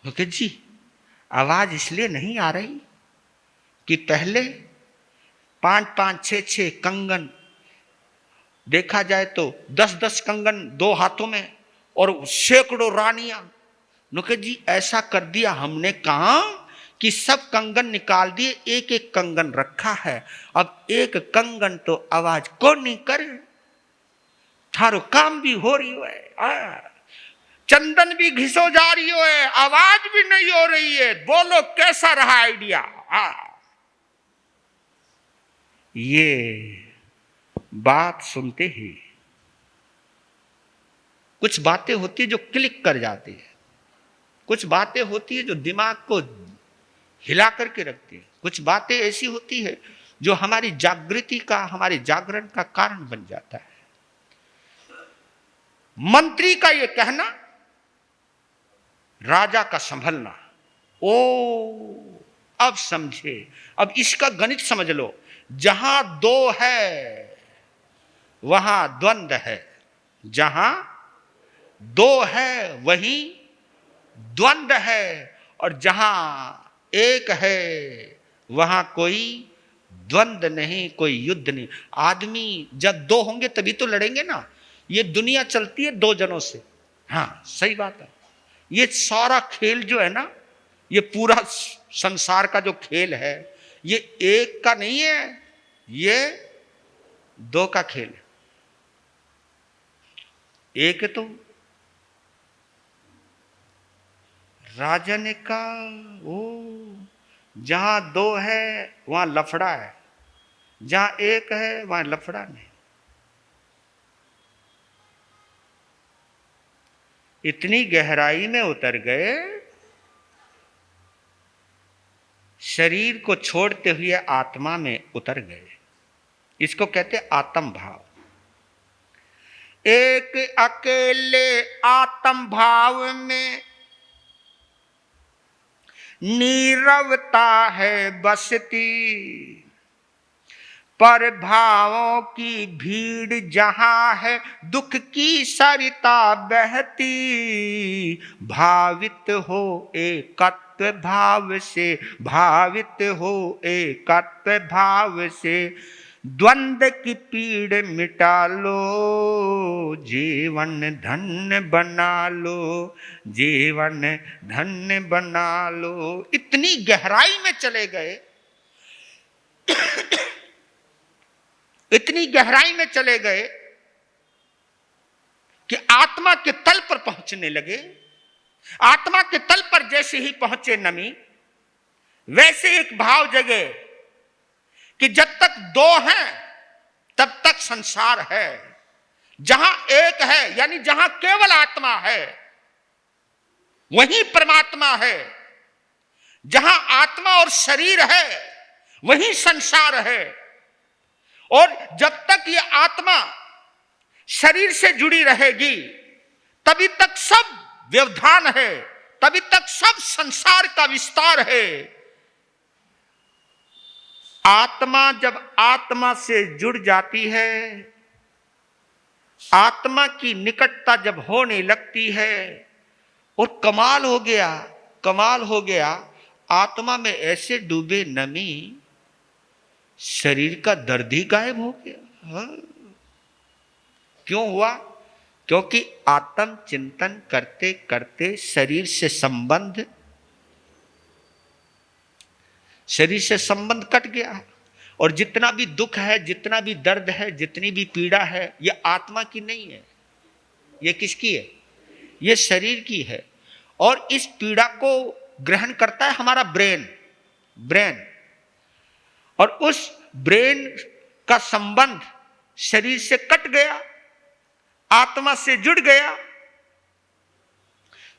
ओके जी, आवाज इसलिए नहीं आ रही कि पहले 5-5, 6-6 कंगन, देखा जाए तो 10-10 कंगन दो हाथों में और सैकड़ों रानियां। नुके जी ऐसा कर दिया हमने कहा कि सब कंगन निकाल दिए, एक एक कंगन रखा है। अब एक कंगन तो आवाज को नहीं करे, थारो काम भी हो रही है, चंदन भी घिसो जा रही है, आवाज भी नहीं हो रही है, बोलो कैसा रहा आइडिया। ये बात सुनते ही कुछ बातें होती है जो क्लिक कर जाती है, कुछ बातें होती है जो दिमाग को हिला करके रखती है, कुछ बातें ऐसी होती है जो हमारी जागृति का, हमारे जागरण का कारण बन जाता है। मंत्री का यह कहना, राजा का संभलना। ओ अब समझे, अब इसका गणित समझ लो। जहां दो है वहां द्वंद्व है, जहां दो है वहीं द्वंद्व है, और जहां एक है वहां कोई द्वंद्व नहीं, कोई युद्ध नहीं। आदमी जब दो होंगे तभी तो लड़ेंगे ना। ये दुनिया चलती है दो जनों से, हाँ सही बात है। ये सारा खेल जो है ना, ये पूरा संसार का जो खेल है, ये एक का नहीं है, ये दो का खेल है। एक तो राजा ने कहा ओ जहां दो है वहां लफड़ा है, जहां एक है वहां लफड़ा नहीं। इतनी गहराई में उतर गए, शरीर को छोड़ते हुए आत्मा में उतर गए। इसको कहते आत्म भाव। एक अकेले आत्म भाव में नीरवता है बसती, पर भावों की भीड़ जहां है दुख की सरिता बहती। भावित हो एकत्व भाव से, भावित हो एकत्व भाव से, द्वंद्व की पीड़ मिटा लो, जीवन धन्य बना लो, जीवन धन्य बना लो। इतनी गहराई में चले गए, इतनी गहराई में चले गए कि आत्मा के तल पर पहुंचने लगे। आत्मा के तल पर जैसे ही पहुंचे नमी, वैसे एक भाव जगे कि जब तक दो हैं तब तक संसार है। जहां एक है यानी जहां केवल आत्मा है वहीं परमात्मा है। जहां आत्मा और शरीर है वहीं संसार है। और जब तक ये आत्मा शरीर से जुड़ी रहेगी तभी तक सब व्यवधान है, तभी तक सब संसार का विस्तार है। आत्मा जब आत्मा से जुड़ जाती है, आत्मा की निकटता जब होने लगती है, और कमाल हो गया, कमाल हो गया, आत्मा में ऐसे डूबे नमी, शरीर का दर्द ही गायब हो गया। हाँ। क्यों हुआ? क्योंकि आत्म चिंतन करते करते शरीर से संबंध कट गया। और जितना भी दुख है, जितना भी दर्द है, जितनी भी पीड़ा है, ये आत्मा की नहीं है। ये किसकी है? ये शरीर की है। और इस पीड़ा को ग्रहण करता है हमारा ब्रेन। और उस ब्रेन का संबंध शरीर से कट गया, आत्मा से जुड़ गया।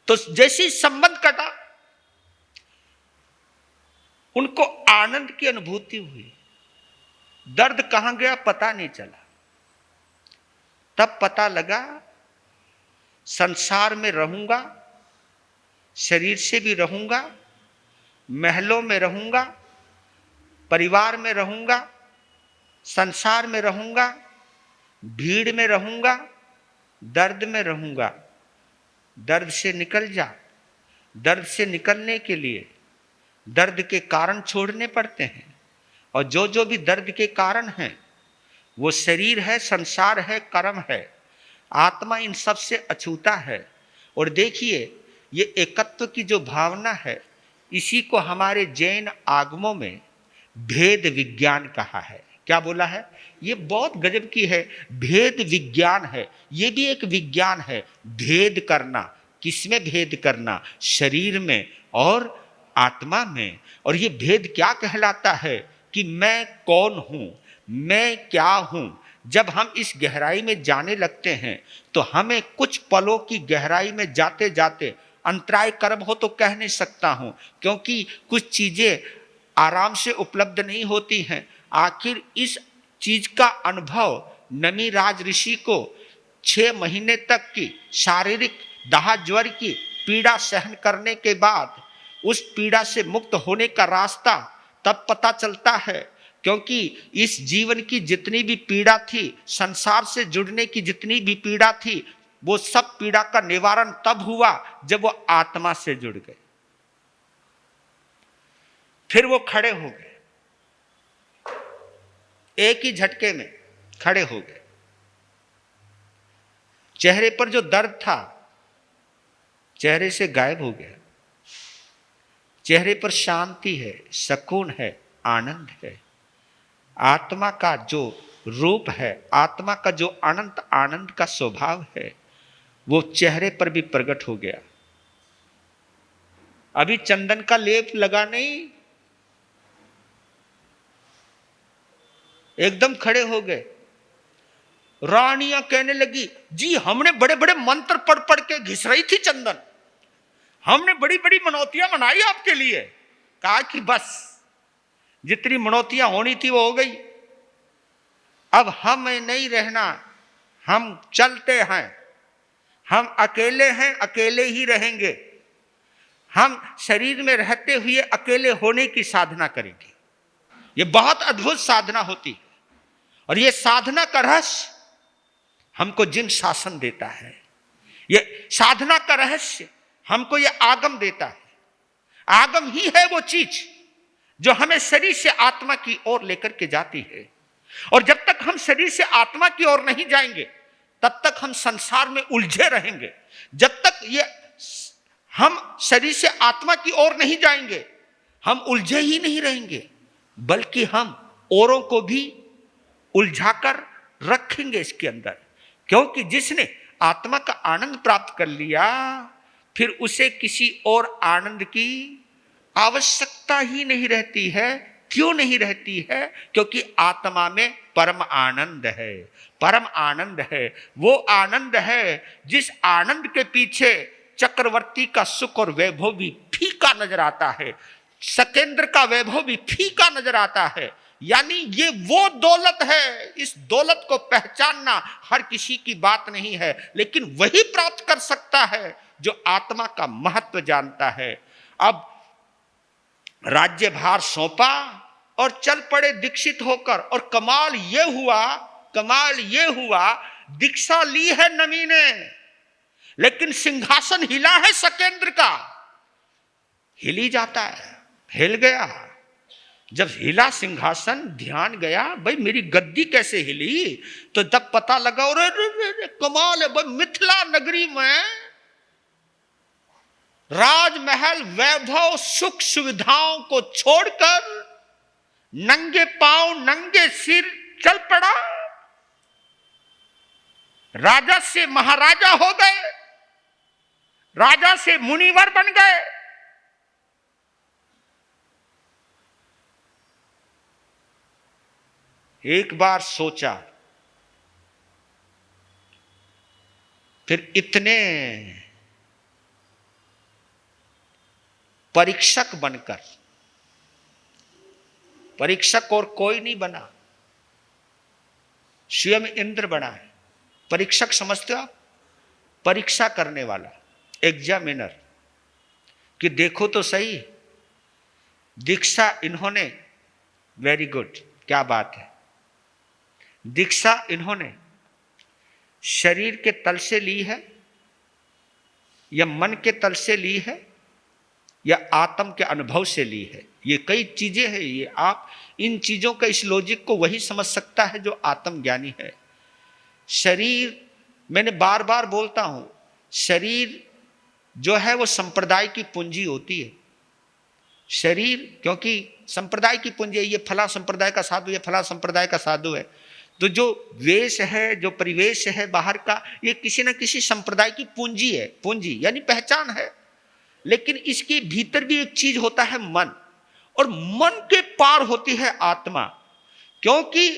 तो जैसे संबंध कटा, उनको आनंद की अनुभूति हुई। दर्द कहां गया पता नहीं चला। तब पता लगा संसार में रहूंगा, शरीर से भी रहूंगा, महलों में रहूंगा, परिवार में रहूंगा, संसार में रहूंगा, भीड़ में रहूंगा, दर्द में रहूंगा। दर्द से निकल जा। दर्द से निकलने के लिए दर्द के कारण छोड़ने पड़ते हैं। और जो जो भी दर्द के कारण हैं वो शरीर है, संसार है, कर्म है। आत्मा इन सब से अछूता है। और देखिए, ये एकत्व की जो भावना है, इसी को हमारे जैन आगमों में भेद विज्ञान कहा है। क्या बोला है? ये बहुत गजब की है। भेद विज्ञान है। ये भी एक विज्ञान है। भेद करना। किसमें भेद करना? शरीर में और आत्मा में। और ये भेद क्या कहलाता है कि मैं कौन हूं, मैं क्या हूं। जब हम इस गहराई में जाने लगते हैं तो हमें कुछ पलों की गहराई में जाते जाते अंतराय कर्म हो तो कह नहीं सकता हूं, क्योंकि कुछ चीजें आराम से उपलब्ध नहीं होती हैं। आखिर इस चीज का अनुभव नमीराज ऋषि को 6 महीने तक की शारीरिक दाह ज्वर की पीड़ा सहन करने के बाद उस पीड़ा से मुक्त होने का रास्ता तब पता चलता है, क्योंकि इस जीवन की जितनी भी पीड़ा थी, संसार से जुड़ने की जितनी भी पीड़ा थी, वो सब पीड़ा का निवारण तब हुआ जब वो आत्मा से जुड़ गए। फिर वो खड़े हो गए, एक ही झटके में खड़े हो गए। चेहरे पर जो दर्द था चेहरे से गायब हो गया। चेहरे पर शांति है, सुकून है, आनंद है। आत्मा का जो रूप है, आत्मा का जो अनंत आनंद का स्वभाव है, वो चेहरे पर भी प्रकट हो गया। अभी चंदन का लेप लगा नहीं, एकदम खड़े हो गए। रानियां कहने लगी, जी हमने बड़े बड़े मंत्र पढ़ पढ़ के घिस रही थी चंदन, हमने बड़ी बड़ी मनौतियां मनाई आपके लिए। कहा कि बस जितनी मनौतियां होनी थी वो हो गई, अब हमें नहीं रहना, हम चलते हैं, हम अकेले हैं, अकेले ही रहेंगे, हम शरीर में रहते हुए अकेले होने की साधना करेंगे। ये बहुत अद्भुत साधना होती है और ये साधना का रहस्य हमको जिन शासन देता है, ये साधना का रहस्य हमको ये आगम देता है। आगम ही है वो चीज जो हमें शरीर से आत्मा की ओर लेकर के जाती है। और जब तक हम शरीर से आत्मा की ओर नहीं जाएंगे तब तक हम संसार में उलझे रहेंगे। जब तक ये हम शरीर से आत्मा की ओर नहीं जाएंगे हम उलझे ही नहीं रहेंगे, बल्कि हम औरों को भी उलझाकर रखेंगे इसके अंदर। क्योंकि जिसने आत्मा का आनंद प्राप्त कर लिया फिर उसे किसी और आनंद की आवश्यकता ही नहीं रहती है। क्यों नहीं रहती है? क्योंकि आत्मा में परम आनंद है, परम आनंद है। वो आनंद है जिस आनंद के पीछे चक्रवर्ती का सुख और वैभव भी फीका नजर आता है, सकेंद्र का वैभव भी फीका नजर आता है। यानी ये वो दौलत है, इस दौलत को पहचानना हर किसी की बात नहीं है, लेकिन वही प्राप्त कर सकता है जो आत्मा का महत्व जानता है। अब राज्य भार सौंपा और चल पड़े दीक्षित होकर। और कमाल ये हुआ दीक्षा ली है नमी ने, लेकिन सिंहासन हिला है सकेंद्र का। हिली जाता है, हिल गया। जब हिला सिंहासन, ध्यान गया भाई मेरी गद्दी कैसे हिली, तो जब पता लगा और कमाल है भाई, मिथिला नगरी में राजमहल वैभव सुख सुविधाओं को छोड़कर नंगे पांव नंगे सिर चल पड़ा। राजा से महाराजा हो गए, राजा से मुनिवर बन गए। एक बार सोचा, फिर इतने परीक्षक बनकर, परीक्षक और कोई नहीं बना, स्वयं इंद्र बना है। परीक्षक समझते हो आप? परीक्षा करने वाला, एग्जामिनर, कि देखो तो सही दीक्षा इन्होंने, वेरी गुड, क्या बात है, दीक्षा इन्होंने शरीर के तल से ली है या मन के तल से ली है या आत्म के अनुभव से ली है। ये कई चीजें हैं, ये आप इन चीजों का, इस लॉजिक को वही समझ सकता है जो आत्मज्ञानी है। शरीर, मैंने बार बार बोलता हूं, शरीर जो है वो संप्रदाय की पूंजी होती है। शरीर, क्योंकि संप्रदाय की पूंजी है, ये फला संप्रदाय का साधु, ये फला संप्रदाय का साधु है, तो जो वेश है, जो परिवेश है बाहर का, ये किसी न किसी संप्रदाय की पूंजी है। पूंजी यानी पहचान है। लेकिन इसके भीतर भी एक चीज होता है मन, और मन के पार होती है आत्मा। क्योंकि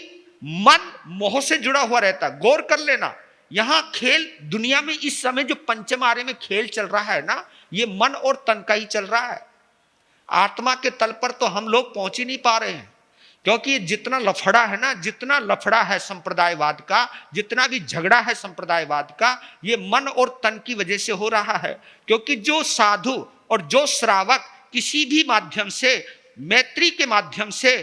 मन मोह से जुड़ा हुआ रहता। गौर कर लेना, यहां खेल दुनिया में इस समय जो पंचमारे में खेल चल रहा है ना, ये मन और तन का ही चल रहा है। आत्मा के तल पर तो हम लोग पहुंच ही नहीं पा रहे हैं। क्योंकि जितना लफड़ा है ना, जितना लफड़ा है संप्रदायवाद का, जितना भी झगड़ा है संप्रदायवाद का, ये मन और तन की वजह से हो रहा है। क्योंकि जो साधु और जो श्रावक किसी भी माध्यम से, मैत्री के माध्यम से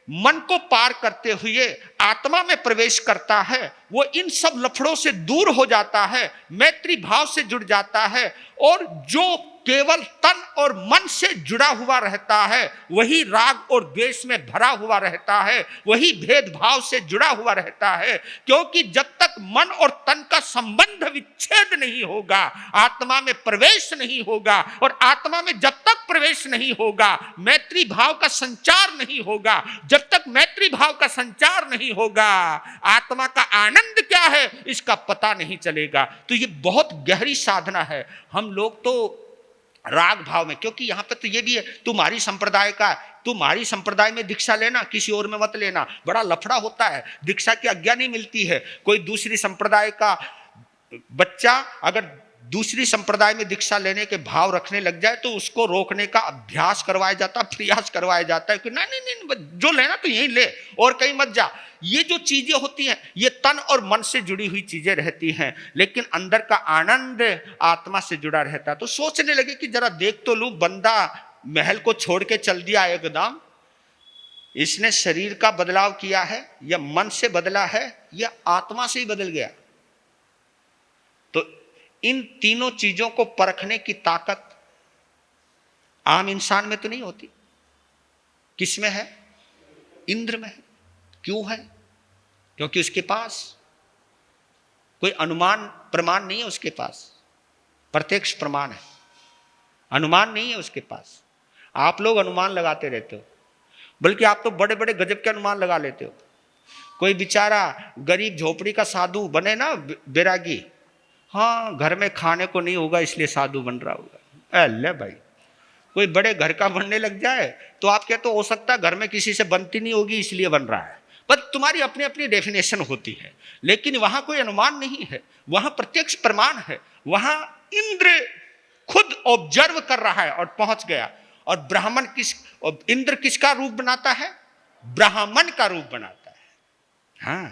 मन को पार करते हुए आत्मा में प्रवेश करता है, वो इन सब लफड़ों से दूर हो जाता है, मैत्री भाव से जुड़ जाता है। और जो केवल तन और मन से जुड़ा हुआ रहता है, वही राग और द्वेष में भरा हुआ रहता है, वही भेदभाव से जुड़ा हुआ रहता है। क्योंकि जब तक मन और तन का संबंध विच्छेद नहीं होगा, आत्मा में प्रवेश नहीं होगा, और आत्मा में जब तक प्रवेश नहीं होगा, मैत्री भाव का संचार नहीं होगा, जब तक मैत्री भाव का संचार नहीं होगा, आत्मा का आनंद क्या है इसका पता नहीं चलेगा। तो ये बहुत गहरी साधना है। हम लोग तो राग भाव में, क्योंकि यहां पे तो ये भी है, तुम्हारी संप्रदाय का, तुम्हारी संप्रदाय में दीक्षा लेना, किसी और में मत लेना, बड़ा लफड़ा होता है, दीक्षा की आज्ञा नहीं मिलती है। कोई दूसरी संप्रदाय का बच्चा अगर दूसरी संप्रदाय में दीक्षा लेने के भाव रखने लग जाए तो उसको रोकने का अभ्यास करवाया जाता, प्रयास करवाया जाता है कि नहीं नहीं नहीं, जो लेना तो यहीं ले और कहीं मत जा। ये जो चीजें होती हैं ये तन और मन से जुड़ी हुई चीजें रहती हैं, लेकिन अंदर का आनंद आत्मा से जुड़ा रहता है। तो सोचने लगे कि जरा देख तो लूं, बंदा महल को छोड़ के चल दिया एकदम, इसने शरीर का बदलाव किया है या मन से बदला है या आत्मा से ही बदल गया। तो इन तीनों चीजों को परखने की ताकत आम इंसान में तो नहीं होती। किस में है? इंद्र में है। क्यों है? क्योंकि उसके पास कोई अनुमान प्रमाण नहीं है, उसके पास प्रत्यक्ष प्रमाण है, अनुमान नहीं है उसके पास। आप लोग अनुमान लगाते रहते हो, बल्कि आप तो बड़े बड़े गजब के अनुमान लगा लेते हो। कोई बेचारा गरीब झोपड़ी का साधु बने ना, बैरागी, हाँ घर में खाने को नहीं होगा इसलिए साधु बन रहा होगा। अल्ले भाई, कोई बड़े घर का बनने लग जाए तो आप कहते हो सकता है घर में किसी से बनती नहीं होगी इसलिए बन रहा है। पर तुम्हारी अपनी अपनी डेफिनेशन होती है, लेकिन वहां कोई अनुमान नहीं है, वहां प्रत्यक्ष प्रमाण है। वहां इंद्र खुद ऑब्जर्व कर रहा है और पहुंच गया। और ब्राह्मण इंद्र किसका रूप बनाता है? ब्राह्मण का रूप बनाता है। हाँ,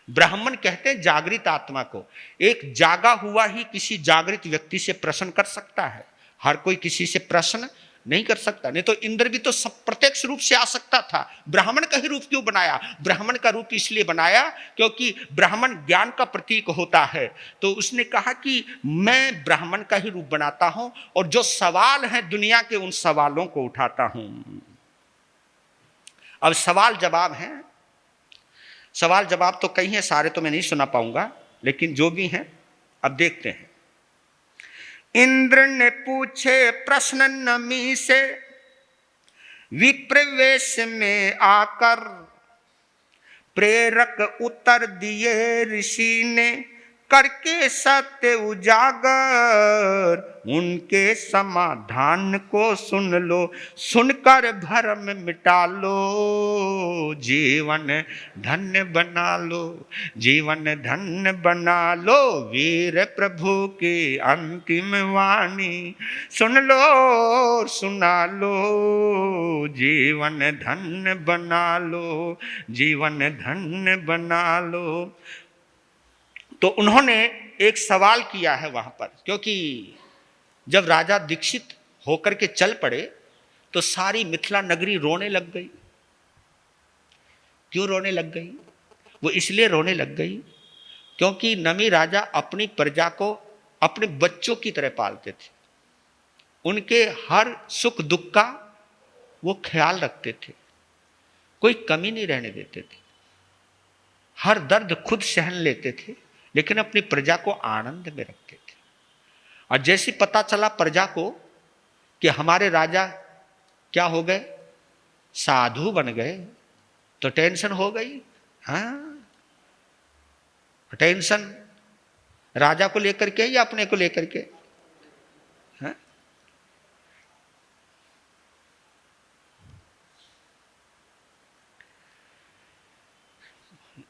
ब्राह्मण कहते हैं जागृत आत्मा को। एक जागा हुआ ही किसी जागृत व्यक्ति से प्रश्न कर सकता है, हर कोई किसी से प्रश्न नहीं कर सकता। नहीं तो इंद्र भी तो सब प्रत्यक्ष रूप से आ सकता था। ब्राह्मण का ही रूप क्यों बनाया? ब्राह्मण का रूप इसलिए बनाया क्योंकि ब्राह्मण ज्ञान का प्रतीक होता है। तो उसने कहा कि मैं ब्राह्मण का ही रूप बनाता हूं और जो सवाल है दुनिया के उन सवालों को उठाता हूं। अब सवाल जवाब है, सवाल जवाब तो कई हैं, सारे तो मैं नहीं सुना पाऊंगा, लेकिन जो भी हैं अब देखते हैं। इंद्र ने पूछे प्रश्न नमी से, विप्रवेश में आकर प्रेरक उत्तर दिए ऋषि ने, करके सत्य उजागर उनके समाधान को सुन लो, सुनकर भरम मिटा लो, जीवन धन्य बना लो, जीवन धन्य बना लो, वीर प्रभु की अंतिम वाणी सुन लो सुना लो, जीवन धन्य बना लो, जीवन धन्य बना लो। तो उन्होंने एक सवाल किया है वहां पर, क्योंकि जब राजा दीक्षित होकर के चल पड़े तो सारी मिथिला नगरी रोने लग गई। क्यों रोने लग गई? वो इसलिए रोने लग गई क्योंकि नमी राजा अपनी प्रजा को अपने बच्चों की तरह पालते थे। उनके हर सुख दुख का वो ख्याल रखते थे, कोई कमी नहीं रहने देते थे। हर दर्द खुद सहन लेते थे, लेकिन अपनी प्रजा को आनंद में रखते थे। और जैसे पता चला प्रजा को कि हमारे राजा क्या हो गए, साधु बन गए, तो टेंशन हो गई। हाँ, टेंशन राजा को लेकर के या अपने को लेकर के? हाँ?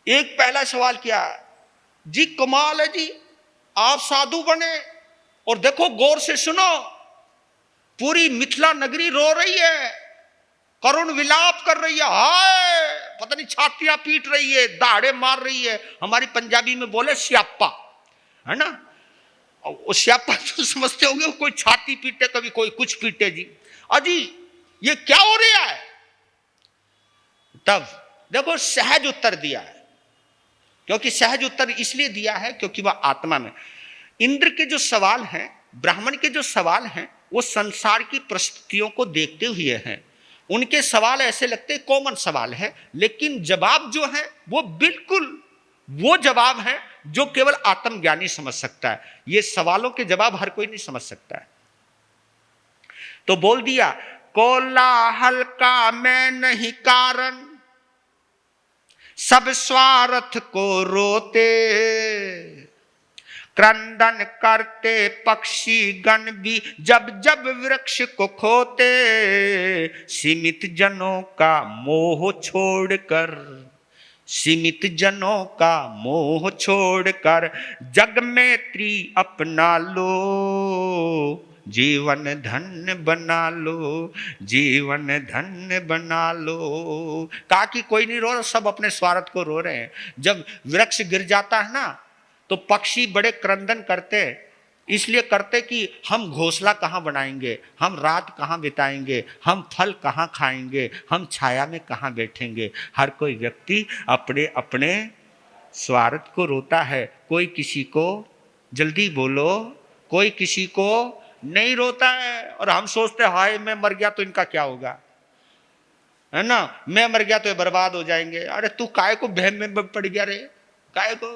एक पहला सवाल किया, जी कमाल है जी, आप साधु बने और देखो गौर से सुनो, पूरी मिथिला नगरी रो रही है, करुण विलाप कर रही है, हाय पता नहीं छातियां पीट रही है, दाढ़े मार रही है। हमारी पंजाबी में बोले स्यापा, है ना? वो स्यापा तो समझते होंगे, कोई छाती पीटे, कभी कोई कुछ पीटे। जी अजी ये क्या हो रहा है? तब देखो सहज उत्तर दिया है, क्योंकि सहज उत्तर इसलिए दिया है क्योंकि वह आत्मा में। इंद्र के जो सवाल हैं, ब्राह्मण के जो सवाल हैं, वो संसार की परिस्थितियों को देखते हुए हैं। उनके सवाल ऐसे लगते कॉमन सवाल है, लेकिन जवाब जो है वो बिल्कुल वो जवाब है जो केवल आत्मज्ञानी समझ सकता है। ये सवालों के जवाब हर कोई नहीं समझ सकता है। तो बोल दिया, कोलाहल का मैं नहीं कारण, सब स्वार्थ को रोते, क्रंदन करते पक्षी गण भी जब जब वृक्ष को खोते, सीमित जनों का मोह छोड़कर, सीमित जनों का मोह छोड़कर जग मैत्री अपना लो, जीवन धन्य बना लो, जीवन धन्य बना लो। कहा कि कोई नहीं रो रहा, सब अपने स्वार्थ को रो रहे हैं। जब वृक्ष गिर जाता है ना तो पक्षी बड़े क्रंदन करते, इसलिए करते कि हम घोंसला कहाँ बनाएंगे, हम रात कहाँ बिताएंगे, हम फल कहाँ खाएंगे, हम छाया में कहाँ बैठेंगे। हर कोई व्यक्ति अपने अपने स्वार्थ को रोता है। कोई किसी को, जल्दी बोलो, कोई किसी को नहीं रोता है। और हम सोचते हाय मैं मर गया तो इनका क्या होगा, है ना, मैं मर गया तो ये बर्बाद हो जाएंगे। अरे तू काय को बहम में पड़ गया रे, काय को,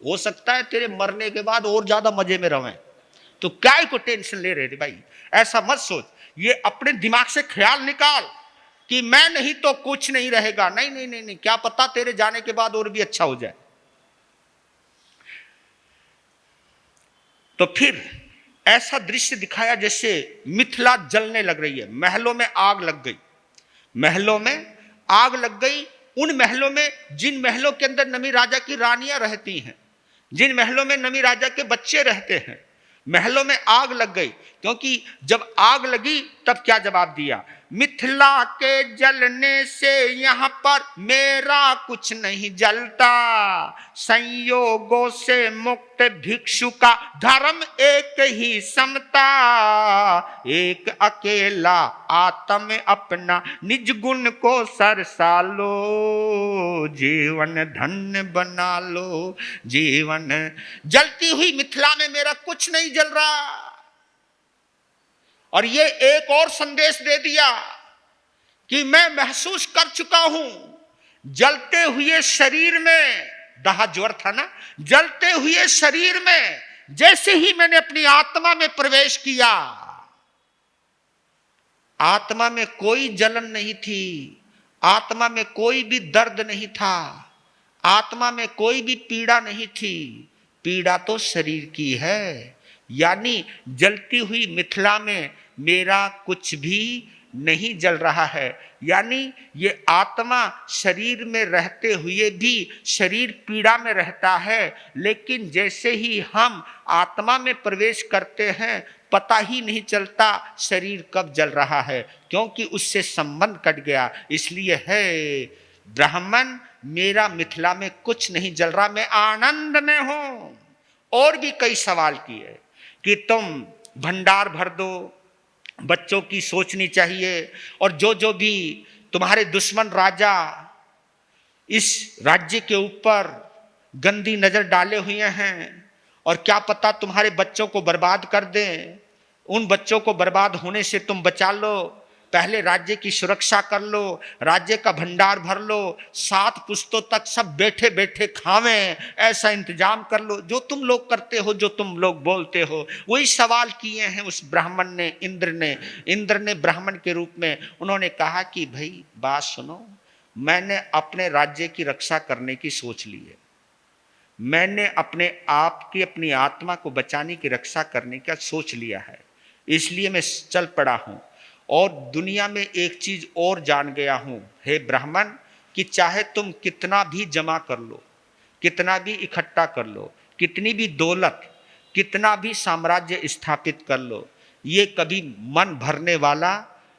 हो सकता है तेरे मरने के बाद और ज्यादा मजे में रहें, तो काय को टेंशन ले रहे थे भाई। ऐसा मत सोच, ये अपने दिमाग से ख्याल निकाल कि मैं नहीं तो कुछ नहीं रहेगा। नहीं नहीं नहीं नहीं, क्या पता तेरे जाने के बाद और भी अच्छा हो जाए। तो फिर ऐसा दृश्य दिखाया जैसे मिथिला जलने लग रही है, महलों में आग लग गई, महलों में आग लग गई। उन महलों में, जिन महलों के अंदर नमी राजा की रानियां रहती हैं, जिन महलों में नमी राजा के बच्चे रहते हैं, महलों में आग लग गई। क्योंकि जब आग लगी तब क्या जवाब दिया, मिथिला के जलने से यहां पर मेरा कुछ नहीं जलता, संयोगों से मुक्त भिक्षु का धर्म एक ही समता, एक अकेला आत्म अपना निज गुण को सरसा लो, जीवन धन्य बना लो, जीवन। जलती हुई मिथिला में मेरा कुछ नहीं जल रहा। और ये एक और संदेश दे दिया कि मैं महसूस कर चुका हूं, जलते हुए शरीर में, दाह ज्वर था ना, जलते हुए शरीर में जैसे ही मैंने अपनी आत्मा में प्रवेश किया, आत्मा में कोई जलन नहीं थी, आत्मा में कोई भी दर्द नहीं था, आत्मा में कोई भी पीड़ा नहीं थी। पीड़ा तो शरीर की है। यानी जलती हुई मिथिला में मेरा कुछ भी नहीं जल रहा है। यानी ये आत्मा शरीर में रहते हुए भी शरीर पीड़ा में रहता है, लेकिन जैसे ही हम आत्मा में प्रवेश करते हैं पता ही नहीं चलता शरीर कब जल रहा है, क्योंकि उससे संबंध कट गया। इसलिए है ब्राह्मण, मेरा मिथिला में कुछ नहीं जल रहा, मैं आनंद में हूं। और भी कई सवाल किए कि तुम भंडार भर दो, बच्चों की सोचनी चाहिए, और जो जो भी तुम्हारे दुश्मन राजा इस राज्य के ऊपर गंदी नजर डाले हुए हैं और क्या पता तुम्हारे बच्चों को बर्बाद कर दें, उन बच्चों को बर्बाद होने से तुम बचा लो। पहले राज्य की सुरक्षा कर लो, राज्य का भंडार भर लो, 7 पुश्तों तक सब बैठे बैठे खावें, ऐसा इंतजाम कर लो जो तुम लोग करते हो, जो तुम लोग बोलते हो। वही सवाल किए हैं उस ब्राह्मण ने, इंद्र ने ब्राह्मण के रूप में। उन्होंने कहा कि भाई बात सुनो, मैंने अपने राज्य की रक्षा करने की सोच ली है, मैंने अपने आप की, अपनी आत्मा को बचाने की, रक्षा करने का सोच लिया है, इसलिए मैं चल पड़ा हूं। और दुनिया में एक चीज और जान गया हूं, हे ब्राह्मण, कि चाहे तुम कितना भी जमा कर लो, कितना भी इकट्ठा कर लो, कितनी भी दौलत, कितना भी साम्राज्य स्थापित कर लो, ये कभी मन भरने वाला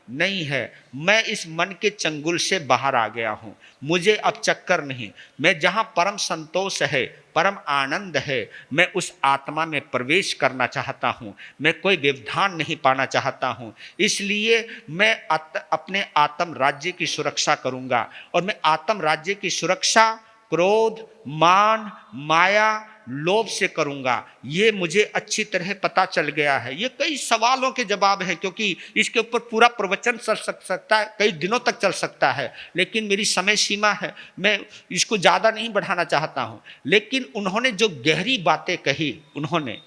नहीं है। मैं इस मन के चंगुल से बाहर आ गया हूं, मुझे अब चक्कर नहीं। मैं जहां परम संतोष है, परम आनंद है, मैं उस आत्मा में प्रवेश करना चाहता हूं, मैं कोई व्यवधान नहीं पाना चाहता हूं। इसलिए मैं अपने आत्म राज्य की सुरक्षा करूंगा, और मैं आत्म राज्य की सुरक्षा क्रोध, मान, माया, लोभ से करूंगा। ये मुझे अच्छी तरह पता चल गया है। ये कई सवालों के जवाब है, क्योंकि इसके ऊपर पूरा प्रवचन चल सकता है, कई दिनों तक चल सकता है, लेकिन मेरी समय सीमा है, मैं इसको ज़्यादा नहीं बढ़ाना चाहता हूँ। लेकिन उन्होंने जो गहरी बातें कही, उन्होंने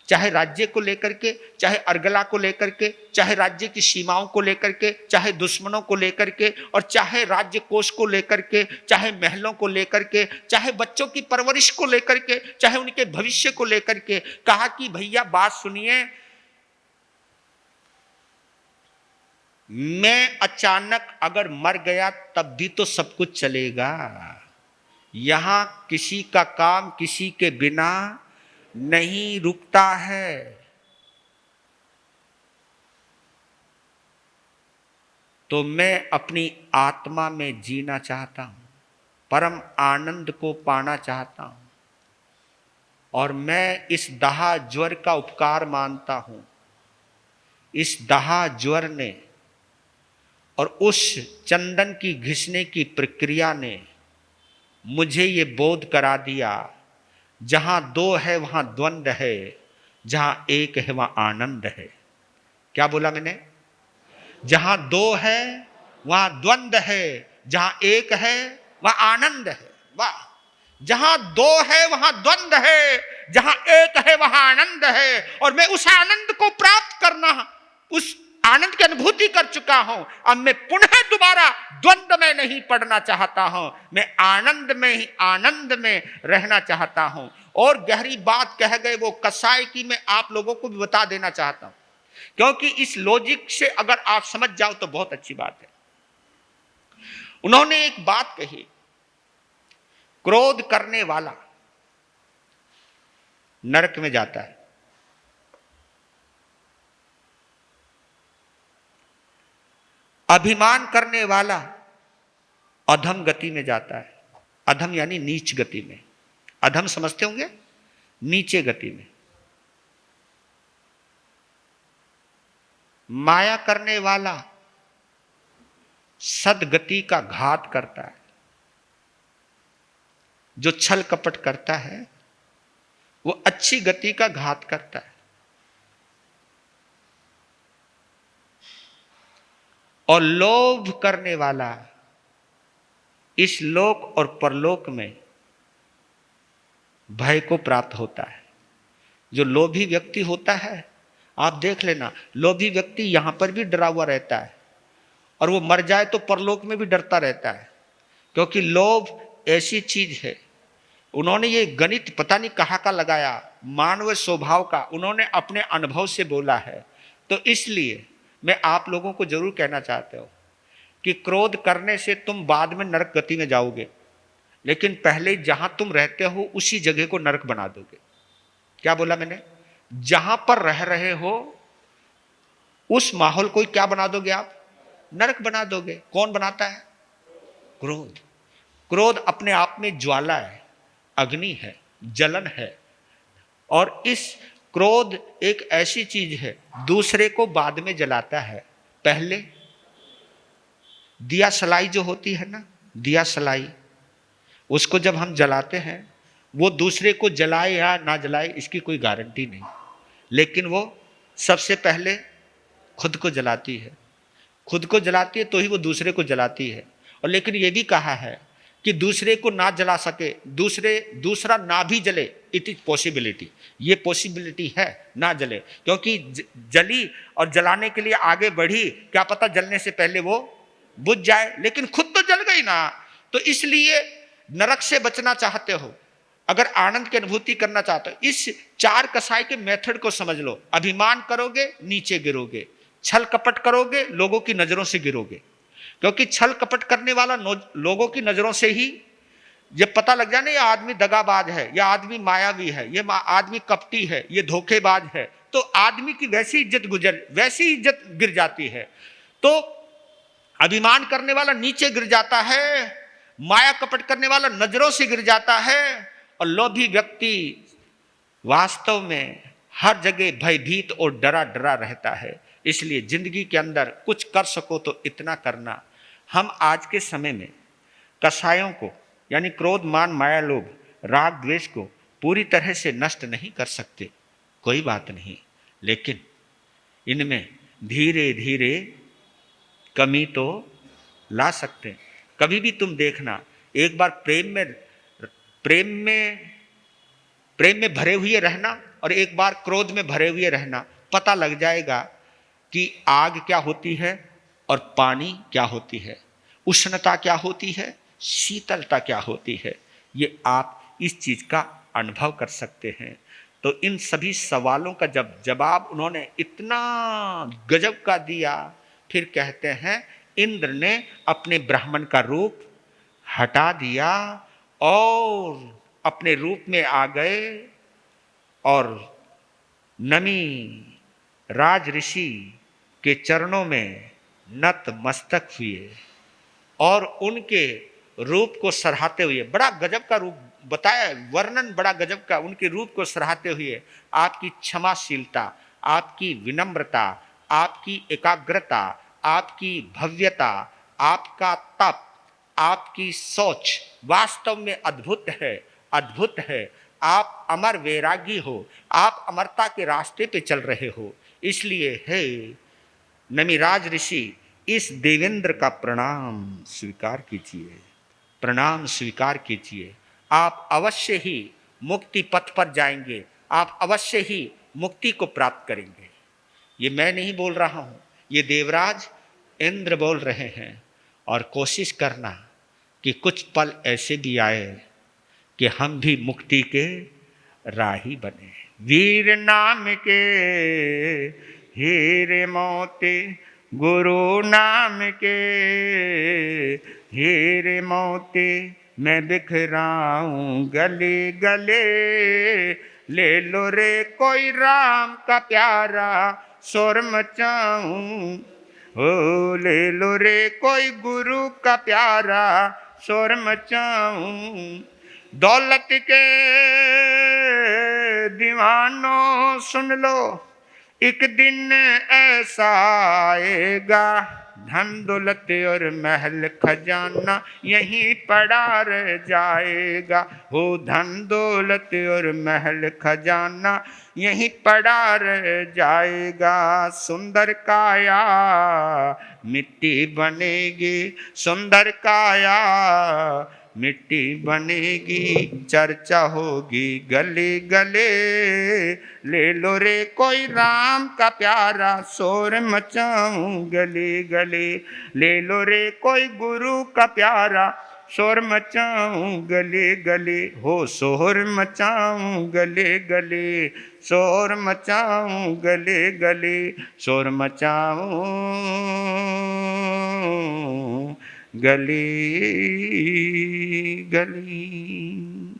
चाहे राज्य को लेकर के, चाहे अर्गला को लेकर के, चाहे राज्य की सीमाओं को लेकर के, चाहे दुश्मनों को लेकर के, और चाहे राज्य कोष को लेकर के, चाहे महलों को लेकर के, चाहे बच्चों की परवरिश को लेकर के, चाहे उनके भविष्य को लेकर के, कहा कि भैया बात सुनिए, मैं अचानक अगर मर गया तब भी तो सब कुछ चलेगा। यहां किसी का काम किसी के बिना नहीं रुकता है। तो मैं अपनी आत्मा में जीना चाहता हूं, परम आनंद को पाना चाहता हूं, और मैं इस दाह ज्वर का उपकार मानता हूं। इस दाह ज्वर ने और उस चंदन की घिसने की प्रक्रिया ने मुझे ये बोध करा दिया, जहां दो है वहां द्वंद्व है, जहां एक है वहां आनंद है। क्या बोला मैंने? जहां दो है वहां द्वंद्व है, जहां एक है वहां आनंद है। वाह! जहां दो है वहां द्वंद्व है, जहां एक है वहां आनंद है, और मैं उस आनंद को प्राप्त करना, उस आनंद की अनुभूति कर चुका हूं। अब मैं पुनः दोबारा द्वंद्व में नहीं पड़ना चाहता हूं, मैं आनंद में ही आनंद में रहना चाहता हूं। और गहरी बात कह गए वो कसाई की, मैं आप लोगों को भी बता देना चाहता हूं, क्योंकि इस लॉजिक से अगर आप समझ जाओ तो बहुत अच्छी बात है। उन्होंने एक बात कही, क्रोध करने वाला नरक में जाता है, अभिमान करने वाला अधम गति में जाता है। अधम यानी नीच गति में। अधम समझते होंगे, नीचे गति में। माया करने वाला सदगति का घात करता है। जो छल कपट करता है वो अच्छी गति का घात करता है। और लोभ करने वाला इस लोक और परलोक में भय को प्राप्त होता है। जो लोभी व्यक्ति होता है, आप देख लेना, लोभी व्यक्ति यहां पर भी डरा हुआ रहता है, और वो मर जाए तो परलोक में भी डरता रहता है, क्योंकि लोभ ऐसी चीज है। उन्होंने ये गणित पता नहीं कहाँ का लगाया, मानव स्वभाव का, उन्होंने अपने अनुभव से बोला है। तो इसलिए मैं आप लोगों को जरूर कहना चाहता हूं कि क्रोध करने से तुम बाद में नरक गति में जाओगे, लेकिन पहले जहां तुम रहते हो उसी जगह को नरक बना दोगे। क्या बोला मैंने? जहां पर रह रहे हो उस माहौल को क्या बना दोगे आप? नरक बना दोगे। कौन बनाता है? क्रोध। क्रोध अपने आप में ज्वाला है, अग्नि है, जलन है। और इस क्रोध एक ऐसी चीज है, दूसरे को बाद में जलाता है। पहले दिया सलाई जो होती है ना, दिया सलाई, उसको जब हम जलाते हैं, वो दूसरे को जलाए या ना जलाए इसकी कोई गारंटी नहीं, लेकिन वो सबसे पहले खुद को जलाती है। खुद को जलाती है तो ही वो दूसरे को जलाती है। और लेकिन ये भी कहा है कि दूसरे को ना जला सके, दूसरा ना भी जले, इट इज पॉसिबिलिटी। ये पॉसिबिलिटी है ना जले, क्योंकि जली और जलाने के लिए आगे बढ़ी, क्या पता जलने से पहले वो बुझ जाए, लेकिन खुद तो जल गई ना। तो इसलिए नरक से बचना चाहते हो, अगर आनंद की अनुभूति करना चाहते हो, इस चार कसाई के मेथड को समझ लो। अभिमान करोगे नीचे गिरोगे, छल कपट करोगे लोगों की नजरों से गिरोगे, क्योंकि छल कपट करने वाला लोगों की नजरों से ही जब पता लग जाए ना ये आदमी दगाबाज है, ये आदमी मायावी है, ये आदमी कपटी है, ये धोखेबाज है, तो आदमी की वैसी इज्जत गिर जाती है। तो अभिमान करने वाला नीचे गिर जाता है, माया कपट करने वाला नजरों से गिर जाता है, और लोभी व्यक्ति वास्तव में हर जगह भयभीत और डरा डरा रहता है। इसलिए जिंदगी के अंदर कुछ कर सको तो इतना करना। हम आज के समय में कसायों को, यानी क्रोध मान माया लोभ राग द्वेष को पूरी तरह से नष्ट नहीं कर सकते, कोई बात नहीं, लेकिन इनमें धीरे धीरे कमी तो ला सकते हैं। कभी भी तुम देखना, एक बार प्रेम में भरे हुए रहना और एक बार क्रोध में भरे हुए रहना, पता लग जाएगा कि आग क्या होती है और पानी क्या होती है, उष्णता क्या होती है, शीतलता क्या होती है। ये आप इस चीज का अनुभव कर सकते हैं। तो इन सभी सवालों का जब जवाब उन्होंने इतना गजब का दिया, फिर कहते हैं इंद्र ने अपने ब्राह्मण का रूप हटा दिया और अपने रूप में आ गए और नमी राज ऋषि के चरणों में नत मस्तक हुए और उनके रूप को सराहते हुए, बड़ा गजब का रूप बताया, वर्णन बड़ा गजब का, उनके रूप को सराहते हुए आपकी क्षमाशीलता, आपकी विनम्रता, आपकी एकाग्रता, आपकी भव्यता, आपका तप, आपकी सोच वास्तव में अद्भुत है, अद्भुत है। आप अमर वैरागी हो, आप अमरता के रास्ते पे चल रहे हो। इसलिए हे नमिराज ऋषि, इस देवेंद्र का प्रणाम स्वीकार कीजिए, प्रणाम स्वीकार कीजिए। आप अवश्य ही मुक्ति पथ पर जाएंगे, आप अवश्य ही मुक्ति को प्राप्त करेंगे। ये मैं नहीं बोल रहा हूं, ये देवराज इंद्र बोल रहे हैं। और कोशिश करना कि कुछ पल ऐसे भी आए कि हम भी मुक्ति के राही बने। वीर नाम के हीरे मोती, गुरु नाम के हीरे मोती, मैं बिखराऊं गले गले। ले लो रे कोई राम का प्यारा, शोर मचाऊं। हो ले लो रे कोई गुरु का प्यारा, शोर मचाऊं। दौलत के दीवानों सुन लो, एक दिन ऐसा आएगा, धन दौलत और महल खजाना यहीं पड़ा रह जाएगा। हो धन दौलत और महल खजाना यहीं पड़ा रह जाएगा। सुंदर काया मिट्टी बनेगी, सुंदर काया मिट्टी बनेगी, चर्चा होगी गले गले। ले लो रे कोई राम का प्यारा, शोर मचाऊं गले गले। ले लो रे कोई गुरु का प्यारा, शोर मचाऊं गले गले। हो शोर मचाऊं गले गले, शोर मचाऊं गले गले, शोर मचाऊं गली गली।